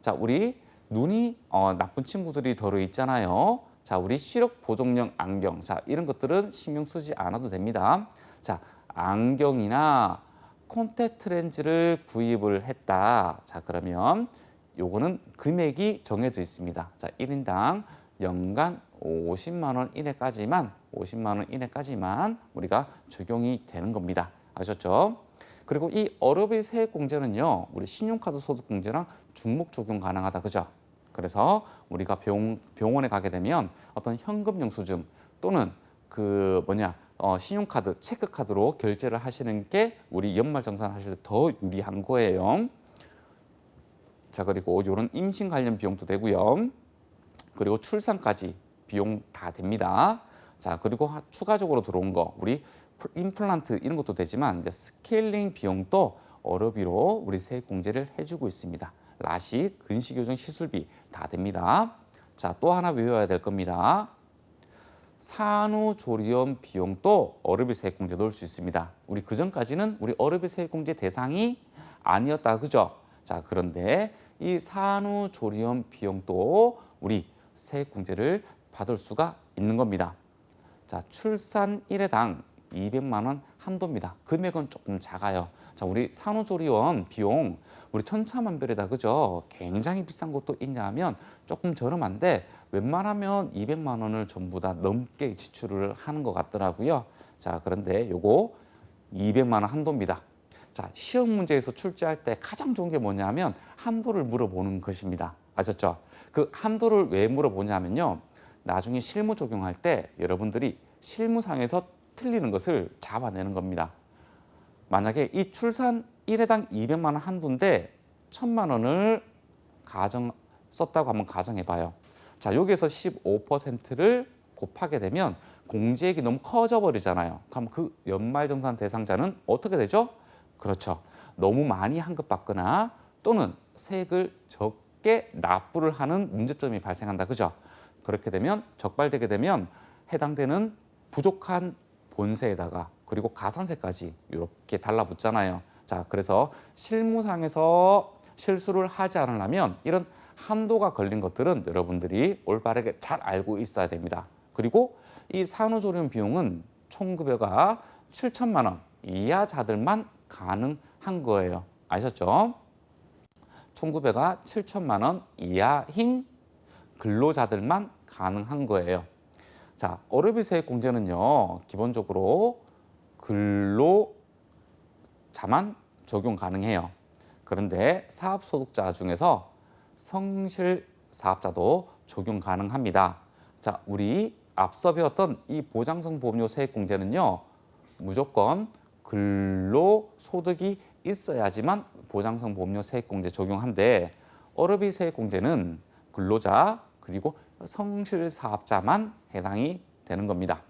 자, 우리 눈이 나쁜 친구들이 덜어 있잖아요. 자, 우리 시력 보정용 안경. 자, 이런 것들은 신경 쓰지 않아도 됩니다. 자, 안경이나 콘택트 렌즈를 구입을 했다. 자, 그러면 요거는 금액이 정해져 있습니다. 자, 1인당 연간 50만 원 이내까지만 우리가 적용이 되는 겁니다. 아셨죠? 그리고 이 어렵이 세액 공제는요. 우리 신용카드 소득 공제랑 중복 적용 가능하다. 그죠? 그래서 우리가 병원에 가게 되면 어떤 현금 영수증 또는 신용카드, 체크카드로 결제를 하시는 게 우리 연말정산 하실 때 더 유리한 거예요. 자, 그리고 이런 임신 관련 비용도 되고요. 그리고 출산까지 비용 다 됩니다. 자, 그리고 추가적으로 들어온 거, 우리 임플란트 이런 것도 되지만 이제 스케일링 비용도 어렵이로 우리 세액 공제를 해주고 있습니다. 라식, 근시교정 시술비 다 됩니다. 자, 또 하나 외워야 될 겁니다. 산후조리원 비용도 어렵이 세액 공제 넣을 수 있습니다. 우리 그전까지는 우리 어렵이 세액 공제 대상이 아니었다. 그죠? 자, 그런데 이 산후조리원 비용도 우리 세액 공제를 받을 수가 있는 겁니다. 자, 출산 1회당 200만 원 한도입니다. 금액은 조금 작아요. 자, 우리 산후조리원 비용 우리 천차만별이다. 그죠? 굉장히 비싼 곳도 있냐 하면 조금 저렴한데 웬만하면 200만 원을 전부 다 넘게 지출을 하는 것 같더라고요. 자, 그런데 요거 200만 원 한도입니다. 자, 시험 문제에서 출제할 때 가장 좋은 게 뭐냐면 한도를 물어보는 것입니다. 아셨죠? 그 한도를 왜 물어보냐면요. 나중에 실무 적용할 때 여러분들이 실무상에서 틀리는 것을 잡아내는 겁니다. 만약에 이 출산 1회당 200만 원 한도인데 1000만 원을 썼다고 한번 가정해 봐요. 자, 여기에서 15%를 곱하게 되면 공제액이 너무 커져 버리잖아요. 그럼 그 연말정산 대상자는 어떻게 되죠? 그렇죠. 너무 많이 환급받거나 또는 세액을 적게 납부를 하는 문제점이 발생한다. 그죠? 그렇게 되면 적발되게 되면 해당되는 부족한 본세에다가 그리고 가산세까지 이렇게 달라붙잖아요. 자, 그래서 실무상에서 실수를 하지 않으려면 이런 한도가 걸린 것들은 여러분들이 올바르게 잘 알고 있어야 됩니다. 그리고 이 산후조리원 비용은 총급여가 7천만 원 이하자들만 가능한 거예요. 아셨죠? 총급여가 7천만 원 이하인 근로자들만 가능한 거예요. 자, 어렵이세액공제는요, 기본적으로 근로자만 적용 가능해요. 그런데 사업소득자 중에서 성실사업자도 적용 가능합니다. 자, 우리 앞서 배웠던 이 보장성보험료 세액공제는요, 무조건 근로소득이 있어야지만 보장성보험료 세액공제 적용한데, 어렵이 세액공제는 근로자 그리고 성실사업자만 해당이 되는 겁니다.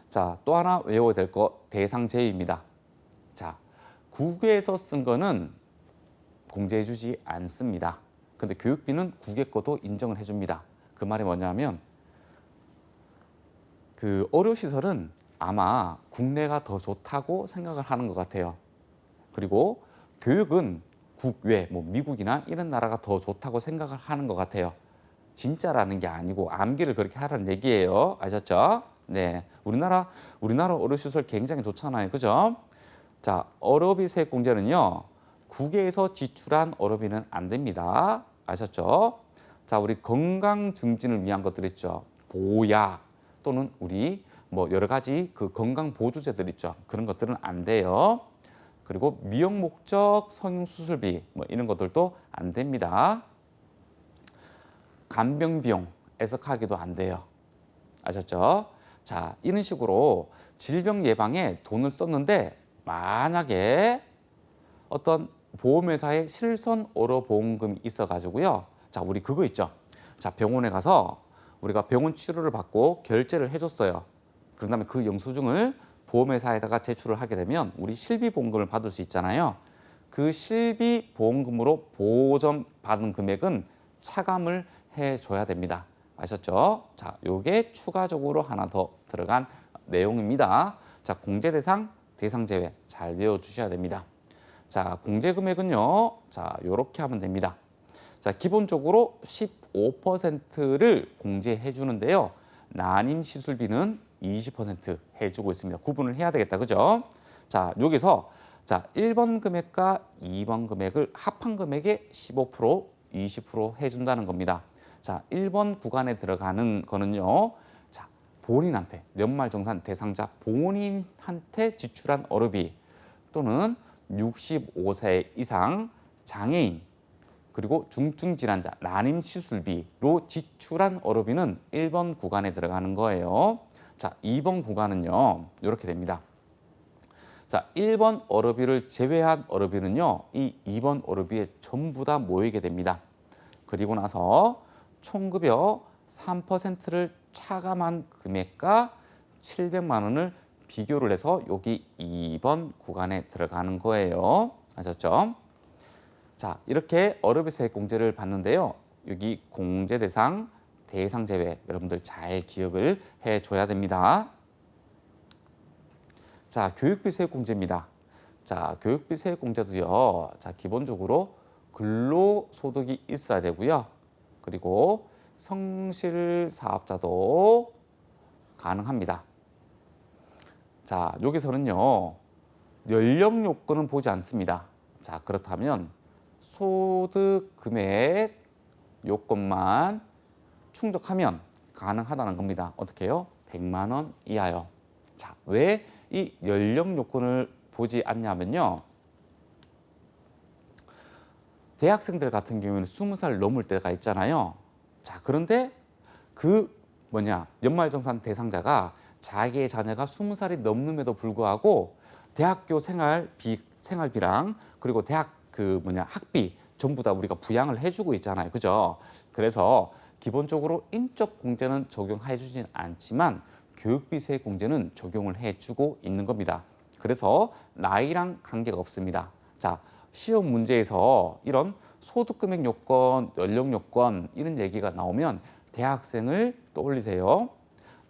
자, 또 하나 외워야 될 거 대상제외입니다. 자, 국외에서 쓴 거는 공제해주지 않습니다. 근데 교육비는 국외 거도 인정을 해줍니다. 그 말이 뭐냐면 그 의료시설은 아마 국내가 더 좋다고 생각을 하는 것 같아요. 그리고 교육은 국외, 뭐 미국이나 이런 나라가 더 좋다고 생각을 하는 것 같아요. 진짜라는 게 아니고 암기를 그렇게 하라는 얘기예요. 아셨죠? 네, 우리나라 의료시설 굉장히 좋잖아요. 그죠? 자, 의료비 세액공제는요, 국외에서 지출한 의료비는 안 됩니다. 아셨죠? 자, 우리 건강 증진을 위한 것들 있죠. 보약 또는 우리 뭐 여러 가지 그 건강 보조제들 있죠. 그런 것들은 안 돼요. 그리고 미용 목적 성형 수술비 뭐 이런 것들도 안 됩니다. 간병 비용 애석하게도 안 돼요. 아셨죠? 자, 이런 식으로 질병 예방에 돈을 썼는데 만약에 어떤 보험회사에 실손 의료보험금이 있어가지고요. 자, 우리 그거 있죠. 자, 병원에 가서 우리가 병원 치료를 받고 결제를 해줬어요. 그런 다음에 그 영수증을 보험회사에다가 제출을 하게 되면 우리 실비보험금을 받을 수 있잖아요. 그 실비보험금으로 보전받은 금액은 차감을 해줘야 됩니다. 아셨죠? 자, 요게 추가적으로 하나 더 들어간 내용입니다. 자, 공제대상, 대상제외 잘 외워주셔야 됩니다. 자, 공제금액은요, 자, 요렇게 하면 됩니다. 자, 기본적으로 15%를 공제해 주는데요. 난임 시술비는 20% 해주고 있습니다. 구분을 해야 되겠다, 그죠? 자, 여기서 자, 1번 금액과 2번 금액을 합한 금액의 15%, 20% 해준다는 겁니다. 자, 1번 구간에 들어가는 거는요. 자, 본인한테, 연말정산 대상자 본인한테 지출한 의료비 또는 65세 이상 장애인 그리고 중증질환자 난임 시술비로 지출한 의료비는 1번 구간에 들어가는 거예요. 자, 2번 구간은요. 이렇게 됩니다. 자, 1번 의료비를 제외한 의료비는요. 이 2번 의료비에 전부 다 모이게 됩니다. 그리고 나서 총급여 3%를 차감한 금액과 700만 원을 비교를 해서 여기 2번 구간에 들어가는 거예요. 아셨죠? 자, 이렇게 의료비 세액공제를 받는데요. 여기 공제 대상, 대상 제외 여러분들 잘 기억을 해줘야 됩니다. 자, 교육비 세액공제입니다. 자, 교육비 세액공제도요. 자, 기본적으로 근로소득이 있어야 되고요. 그리고 성실사업자도 가능합니다. 자, 여기서는요. 연령 요건은 보지 않습니다. 자, 그렇다면 소득 금액 요건만 충족하면 가능하다는 겁니다. 어떻게 해요? 100만 원 이하요. 자, 왜 이 연령 요건을 보지 않냐면요. 대학생들 같은 경우에는 20살 넘을 때가 있잖아요. 자, 그런데 연말정산 대상자가 자기의 자녀가 20살이 넘음에도 불구하고 대학교 생활비랑 그리고 대학 학비 전부 다 우리가 부양을 해주고 있잖아요. 그죠? 그래서 기본적으로 인적 공제는 적용해 주진 않지만 교육비 세액 공제는 적용을 해주고 있는 겁니다. 그래서 나이랑 관계가 없습니다. 자, 시험 문제에서 이런 소득금액 요건, 연령 요건 이런 얘기가 나오면 대학생을 떠올리세요.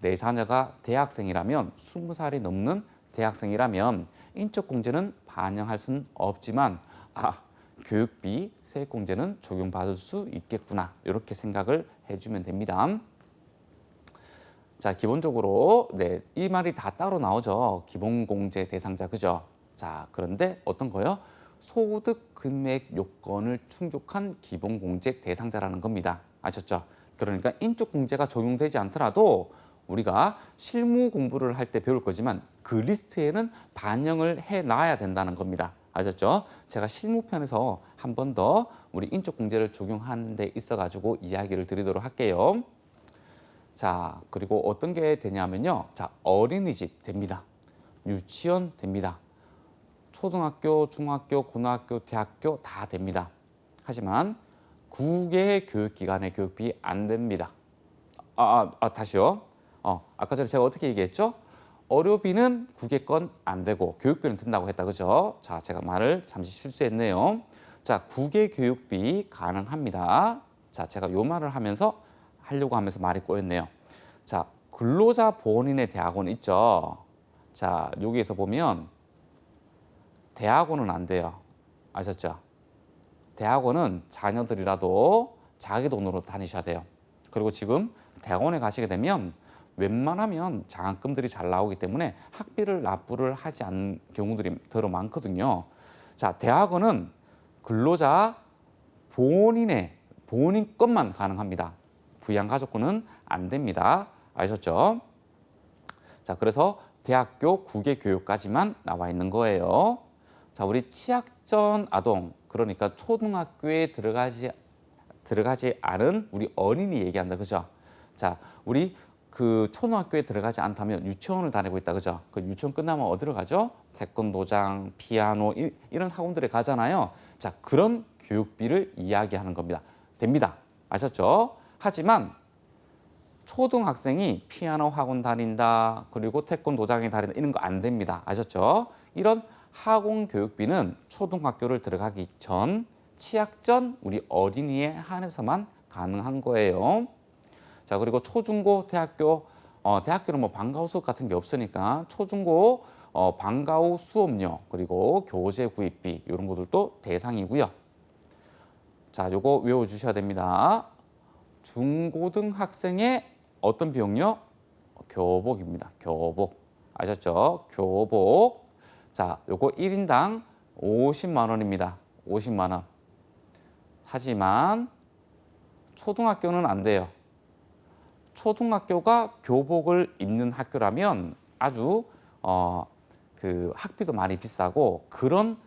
내 자녀가 대학생이라면 20살이 넘는 대학생이라면 인적 공제는 반영할 수는 없지만 교육비 세액공제는 적용받을 수 있겠구나. 이렇게 생각을 해주면 됩니다. 자, 기본적으로 이 말이 다 따로 나오죠. 기본공제 대상자, 그죠? 자, 그런데 어떤 거요? 소득 금액 요건을 충족한 기본공제 대상자라는 겁니다. 아셨죠? 그러니까 인적공제가 적용되지 않더라도 우리가 실무 공부를 할 때 배울 거지만 그 리스트에는 반영을 해놔야 된다는 겁니다. 아셨죠? 제가 실무편에서 한 번 더 우리 인적공제를 적용하는 데 있어가지고 이야기를 드리도록 할게요. 자, 그리고 어떤 게 되냐면요. 자, 어린이집 됩니다. 유치원 됩니다. 초등학교, 중학교, 고등학교, 대학교 다 됩니다. 하지만 국외 교육기관의 교육비 안 됩니다. 다시요. 아까 전에 제가 어떻게 얘기했죠? 어료비는 국외건 안 되고 교육비는 된다고 했다, 그죠? 자, 제가 말을 잠시 실수했네요. 자, 국외 교육비 가능합니다. 자, 제가 요 말을 하려고 하면서 말이 꼬였네요. 자, 근로자 본인의 대학원 있죠? 자, 여기에서 보면 대학원은 안 돼요. 아셨죠? 대학원은 자녀들이라도 자기 돈으로 다니셔야 돼요. 그리고 지금 대학원에 가시게 되면 웬만하면 장학금들이 잘 나오기 때문에 학비를 납부를 하지 않는 경우들이 더러 많거든요. 자, 대학원은 근로자 본인 것만 가능합니다. 부양가족권은 안 됩니다. 아셨죠? 자, 그래서 대학교 국외교육까지만 나와 있는 거예요. 자, 우리 취약전 아동, 그러니까 초등학교에 들어가지 않은 우리 어린이 얘기한다, 그죠? 자, 우리 그 초등학교에 들어가지 않다면 유치원을 다니고 있다, 그죠? 그 유치원 끝나면 어디로 가죠? 태권도장, 피아노 이런 학원들에 가잖아요. 자, 그런 교육비를 이야기하는 겁니다. 됩니다. 아셨죠? 하지만 초등학생이 피아노 학원 다닌다, 그리고 태권도장에 다닌다 이런 거 안 됩니다. 아셨죠? 이런 학원 교육비는 초등학교를 들어가기 전 취약전 우리 어린이에 한해서만 가능한 거예요. 자, 그리고 초중고 대학교, 대학교는 뭐 방과 후 수업 같은 게 없으니까 초중고 방과 후 수업료 그리고 교재 구입비 이런 것들도 대상이고요. 자, 요거 외워주셔야 됩니다. 중고등학생의 어떤 비용요? 교복입니다. 교복. 아셨죠? 교복. 자, 요거 1인당 50만 원입니다. 50만 원. 하지만 초등학교는 안 돼요. 초등학교가 교복을 입는 학교라면 아주 그 학비도 많이 비싸고 그런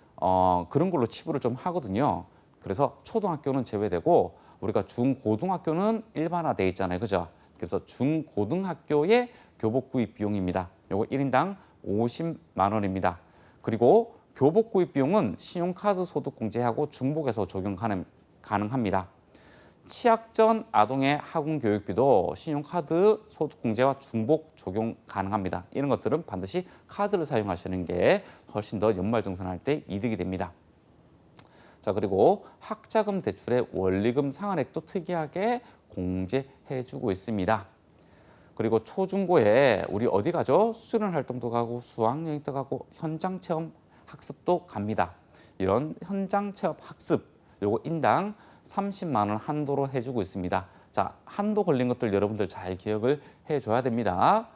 걸로 치부를 좀 하거든요. 그래서 초등학교는 제외되고 우리가 중고등학교는 일반화돼 있잖아요, 그죠? 그래서 중고등학교의 교복 구입 비용입니다. 요거 1인당 50만 원입니다. 그리고 교복 구입 비용은 신용카드 소득 공제하고 중복에서 적용 가능합니다. 취약전 아동의 학원 교육비도 신용카드 소득 공제와 중복 적용 가능합니다. 이런 것들은 반드시 카드를 사용하시는 게 훨씬 더 연말정산할 때 이득이 됩니다. 자, 그리고 학자금 대출의 원리금 상환액도 특이하게 공제해주고 있습니다. 그리고 초중고에 우리 어디 가죠? 수련 활동도 가고 수학여행도 가고 현장 체험 학습도 갑니다. 이런 현장 체험 학습 요거 인당 30만 원 한도로 해주고 있습니다. 자, 한도 걸린 것들 여러분들 잘 기억을 해줘야 됩니다.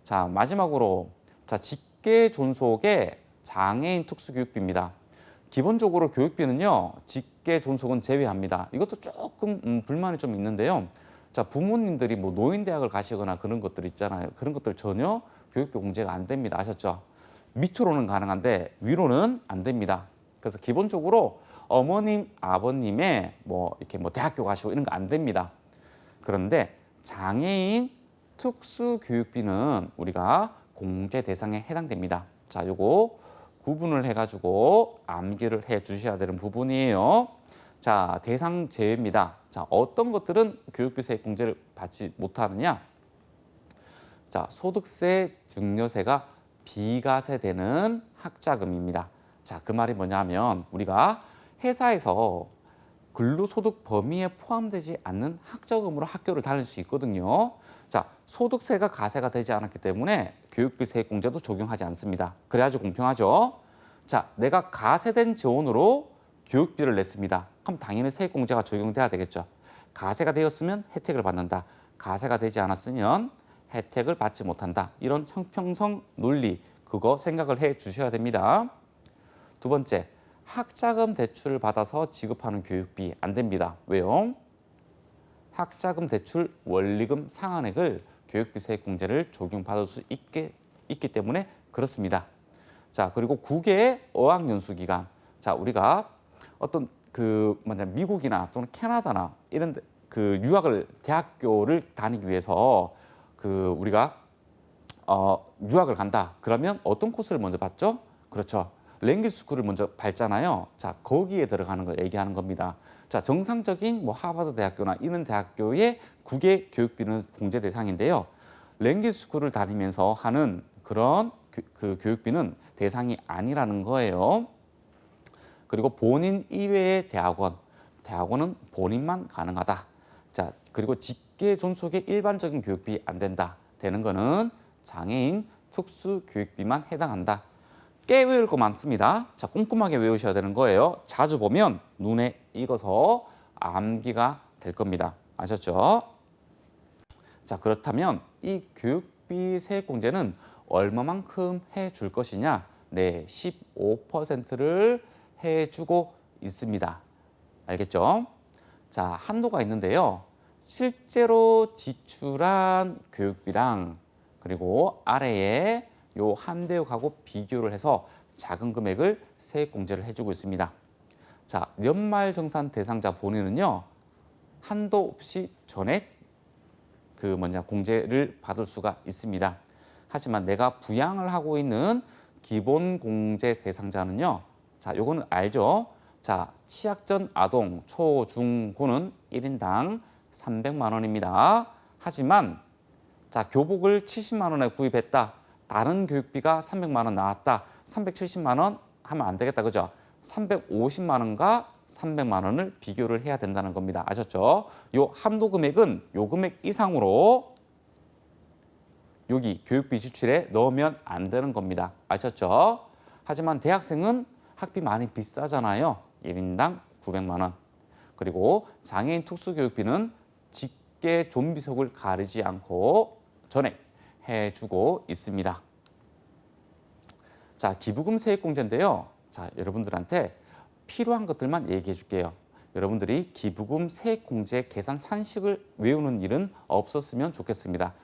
자, 마지막으로 자, 직계 존속의 장애인 특수교육비입니다. 기본적으로 교육비는요, 직계 존속은 제외합니다. 이것도 조금 불만이 좀 있는데요. 자, 부모님들이 뭐 노인대학을 가시거나 그런 것들 있잖아요. 그런 것들 전혀 교육비 공제가 안 됩니다. 아셨죠? 밑으로는 가능한데 위로는 안 됩니다. 그래서 기본적으로 어머님, 아버님의 이렇게 대학교 가시고 이런 거 안 됩니다. 그런데 장애인 특수교육비는 우리가 공제 대상에 해당됩니다. 자, 요거 구분을 해가지고 암기를 해 주셔야 되는 부분이에요. 자, 대상 제외입니다. 자, 어떤 것들은 교육비 세액 공제를 받지 못하느냐? 자, 소득세, 증여세가 비과세되는 학자금입니다. 자, 그 말이 뭐냐면 우리가 회사에서 근로소득 범위에 포함되지 않는 학자금으로 학교를 다닐 수 있거든요. 자, 소득세가 과세가 되지 않았기 때문에 교육비 세액 공제도 적용하지 않습니다. 그래야지 공평하죠. 자, 내가 가세된 재원으로 교육비를 냈습니다. 그럼 당연히 세액공제가 적용돼야 되겠죠. 가세가 되었으면 혜택을 받는다. 가세가 되지 않았으면 혜택을 받지 못한다. 이런 형평성 논리, 그거 생각을 해 주셔야 됩니다. 두 번째, 학자금 대출을 받아서 지급하는 교육비 안 됩니다. 왜요? 학자금 대출 원리금 상환액을 교육비 세액공제를 적용받을 수 있기 때문에 그렇습니다. 자, 그리고 국외 어학연수기간. 자, 우리가 어떤 미국이나 또는 캐나다나 이런 그 대학교를 다니기 위해서 우리가 유학을 간다. 그러면 어떤 코스를 먼저 받죠? 그렇죠. 랭귀지 스쿨을 먼저 밟잖아요. 자, 거기에 들어가는 걸 얘기하는 겁니다. 자, 정상적인 뭐 하버드 대학교나 이런 대학교의 국외 교육비는 공제 대상인데요. 랭귀지 스쿨을 다니면서 하는 그런 교육비는 대상이 아니라는 거예요. 그리고 본인 이외의 대학원은 본인만 가능하다. 자, 그리고 직계 존속의 일반적인 교육비 안 된다. 되는 거는 장애인 특수 교육비만 해당한다. 꽤 외울 거 많습니다. 자, 꼼꼼하게 외우셔야 되는 거예요. 자주 보면 눈에 익어서 암기가 될 겁니다. 아셨죠? 자, 그렇다면 이 교육비 세액공제는 얼마만큼 해줄 것이냐? 네, 15%를 해주고 있습니다. 알겠죠? 자, 한도가 있는데요. 실제로 지출한 교육비랑 그리고 아래에 요 한대역하고 비교를 해서 작은 금액을 세액공제를 해주고 있습니다. 자, 연말정산 대상자 본인은요, 한도 없이 전액 공제를 받을 수가 있습니다. 하지만 내가 부양을 하고 있는 기본공제 대상자는요, 자, 요거는 알죠? 자, 취약전 아동 초, 중, 고는 1인당 300만 원입니다. 하지만 자, 교복을 70만 원에 구입했다. 다른 교육비가 300만 원 나왔다. 370만 원 하면 안 되겠다. 그죠? 350만 원과 300만 원을 비교를 해야 된다는 겁니다. 아셨죠? 요 한도 금액은 요 금액 이상으로 여기 교육비 지출에 넣으면 안 되는 겁니다. 아셨죠? 하지만 대학생은 학비 많이 비싸잖아요. 1인당 900만 원. 그리고 장애인 특수교육비는 직계 존비속을 가리지 않고 전액 해주고 있습니다. 자, 기부금 세액공제인데요. 자, 여러분들한테 필요한 것들만 얘기해 줄게요. 여러분들이 기부금 세액공제 계산 산식을 외우는 일은 없었으면 좋겠습니다.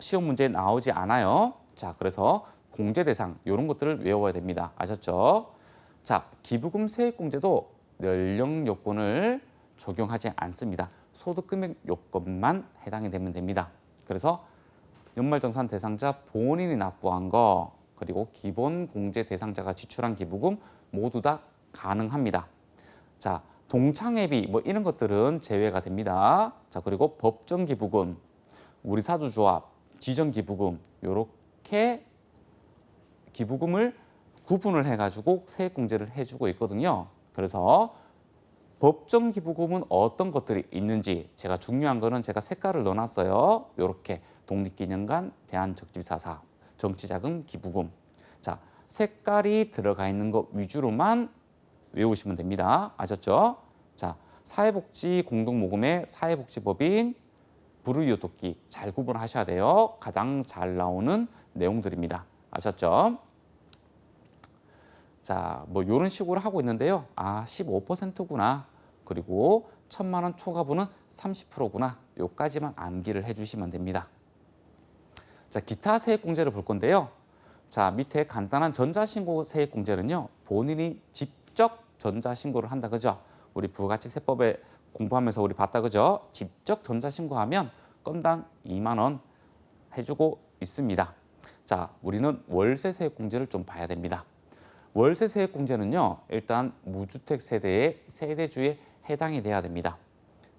시험 문제에 나오지 않아요. 자, 그래서 공제 대상 이런 것들을 외워야 됩니다. 아셨죠? 자, 기부금 세액공제도 연령 요건을 적용하지 않습니다. 소득금액 요건만 해당이 되면 됩니다. 그래서 연말정산 대상자 본인이 납부한 거 그리고 기본공제 대상자가 지출한 기부금 모두 다 가능합니다. 자, 동창회비 뭐 이런 것들은 제외가 됩니다. 자, 그리고 법정기부금, 우리 사주조합, 지정기부금 이렇게 기부금을 구분을 해가지고 세액공제를 해주고 있거든요. 그래서 법정기부금은 어떤 것들이 있는지 제가 중요한 거는 제가 색깔을 넣어놨어요. 이렇게 독립기념관, 대한적집사사, 정치자금 기부금. 자, 색깔이 들어가 있는 것 위주로만 외우시면 됩니다. 아셨죠? 자, 사회복지 공동모금의 사회복지법인 불우이웃돕기 잘 구분하셔야 돼요. 가장 잘 나오는 내용들입니다. 아셨죠? 자, 뭐 이런 식으로 하고 있는데요. 아, 15%구나. 그리고 1,000만 원 초과분은 30%구나. 요까지만 암기를 해주시면 됩니다. 자, 기타 세액공제를 볼 건데요. 자, 밑에 간단한 전자신고 세액공제는요. 본인이 직접 전자신고를 한다, 그죠? 우리 부가치세법에 공부하면서 우리 봤다, 그죠? 직접 전자신고하면 건당 2만 원 해주고 있습니다. 자, 우리는 월세 세액공제를 좀 봐야 됩니다. 월세 세액공제는요. 일단 무주택 세대의 세대주에 해당이 돼야 됩니다.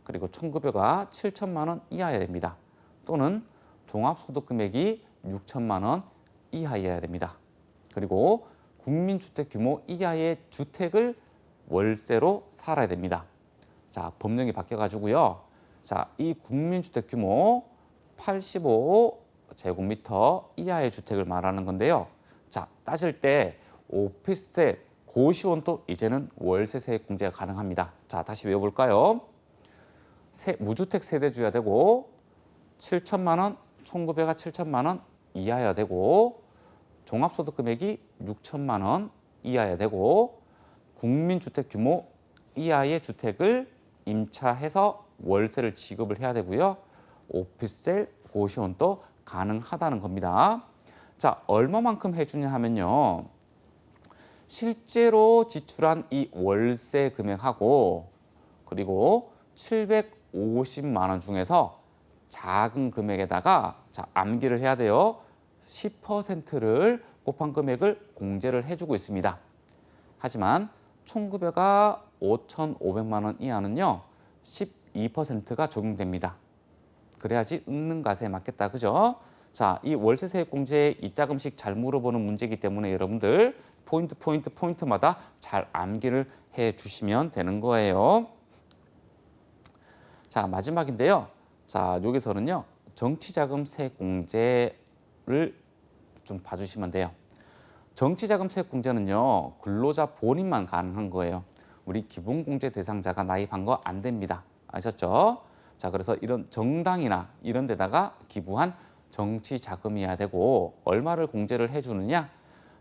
그리고 총급여가 7천만 원 이하여야 됩니다. 또는 종합소득금액이 6천만 원 이하여야 됩니다. 그리고 국민주택 규모 이하의 주택을 월세로 살아야 됩니다. 자, 법령이 바뀌어가지고요. 자, 이 국민주택 규모 85제곱미터 이하의 주택을 말하는 건데요. 자, 따질 때 오피스텔 고시원도 이제는 월세 세액 공제가 가능합니다. 자, 다시 외워볼까요? 무주택 세대주야 되고 7천만 원, 총급여가 7천만 원 이하여야 되고 종합소득 금액이 6천만 원 이하여야 되고 국민주택 규모 이하의 주택을 임차해서 월세를 지급을 해야 되고요. 오피스텔 고시원도 가능하다는 겁니다. 자, 얼마만큼 해주냐 하면요. 실제로 지출한 이 월세 금액하고 그리고 750만 원 중에서 작은 금액에다가 자, 암기를 해야 돼요. 10%를 곱한 금액을 공제를 해주고 있습니다. 하지만 총급여가 5,500만 원 이하는요. 12%가 적용됩니다. 그래야지 은는 가세에 맞겠다. 그죠? 자, 이 월세 세액 공제 이따금씩 잘 물어보는 문제이기 때문에 여러분들 포인트마다 잘 암기를 해 주시면 되는 거예요. 자, 마지막인데요. 자, 여기서는요. 정치자금 세액 공제를 좀 봐주시면 돼요. 정치자금 세액 공제는요. 근로자 본인만 가능한 거예요. 우리 기본공제 대상자가 나입한 거 안 됩니다. 아셨죠? 자, 그래서 이런 정당이나 이런 데다가 기부한 정치자금이어야 되고 얼마를 공제를 해주느냐?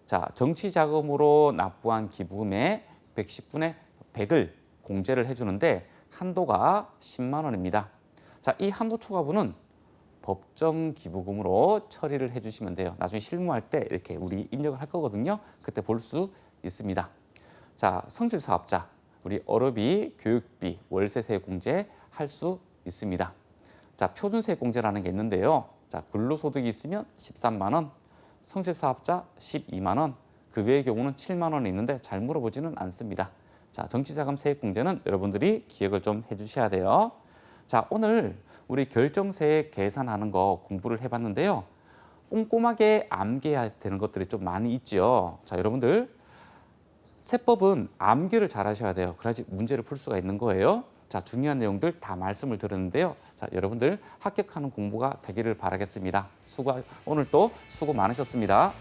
자, 정치자금으로 납부한 기부금의 110분의 100을 공제를 해주는데 한도가 10만 원입니다. 자, 이 한도 초과분은 법정 기부금으로 처리를 해주시면 돼요. 나중에 실무할 때 이렇게 우리 입력을 할 거거든요. 그때 볼 수 있습니다. 자, 성실사업자, 우리 어업이 교육비, 월세세액 공제 할 수 있습니다. 자, 표준세액 공제라는 게 있는데요. 자, 근로소득이 있으면 13만 원, 성실사업자 12만 원, 그 외의 경우는 7만 원이 있는데 잘 물어보지는 않습니다. 자, 정치자금 세액 공제는 여러분들이 기억을 좀 해주셔야 돼요. 자, 오늘 우리 결정세액 계산하는 거 공부를 해봤는데요. 꼼꼼하게 암기해야 되는 것들이 좀 많이 있죠. 자, 여러분들 세법은 암기를 잘 하셔야 돼요. 그래야지 문제를 풀 수가 있는 거예요. 자, 중요한 내용들 다 말씀을 드렸는데요. 자, 여러분들 합격하는 공부가 되기를 바라겠습니다. 오늘 또 수고 많으셨습니다.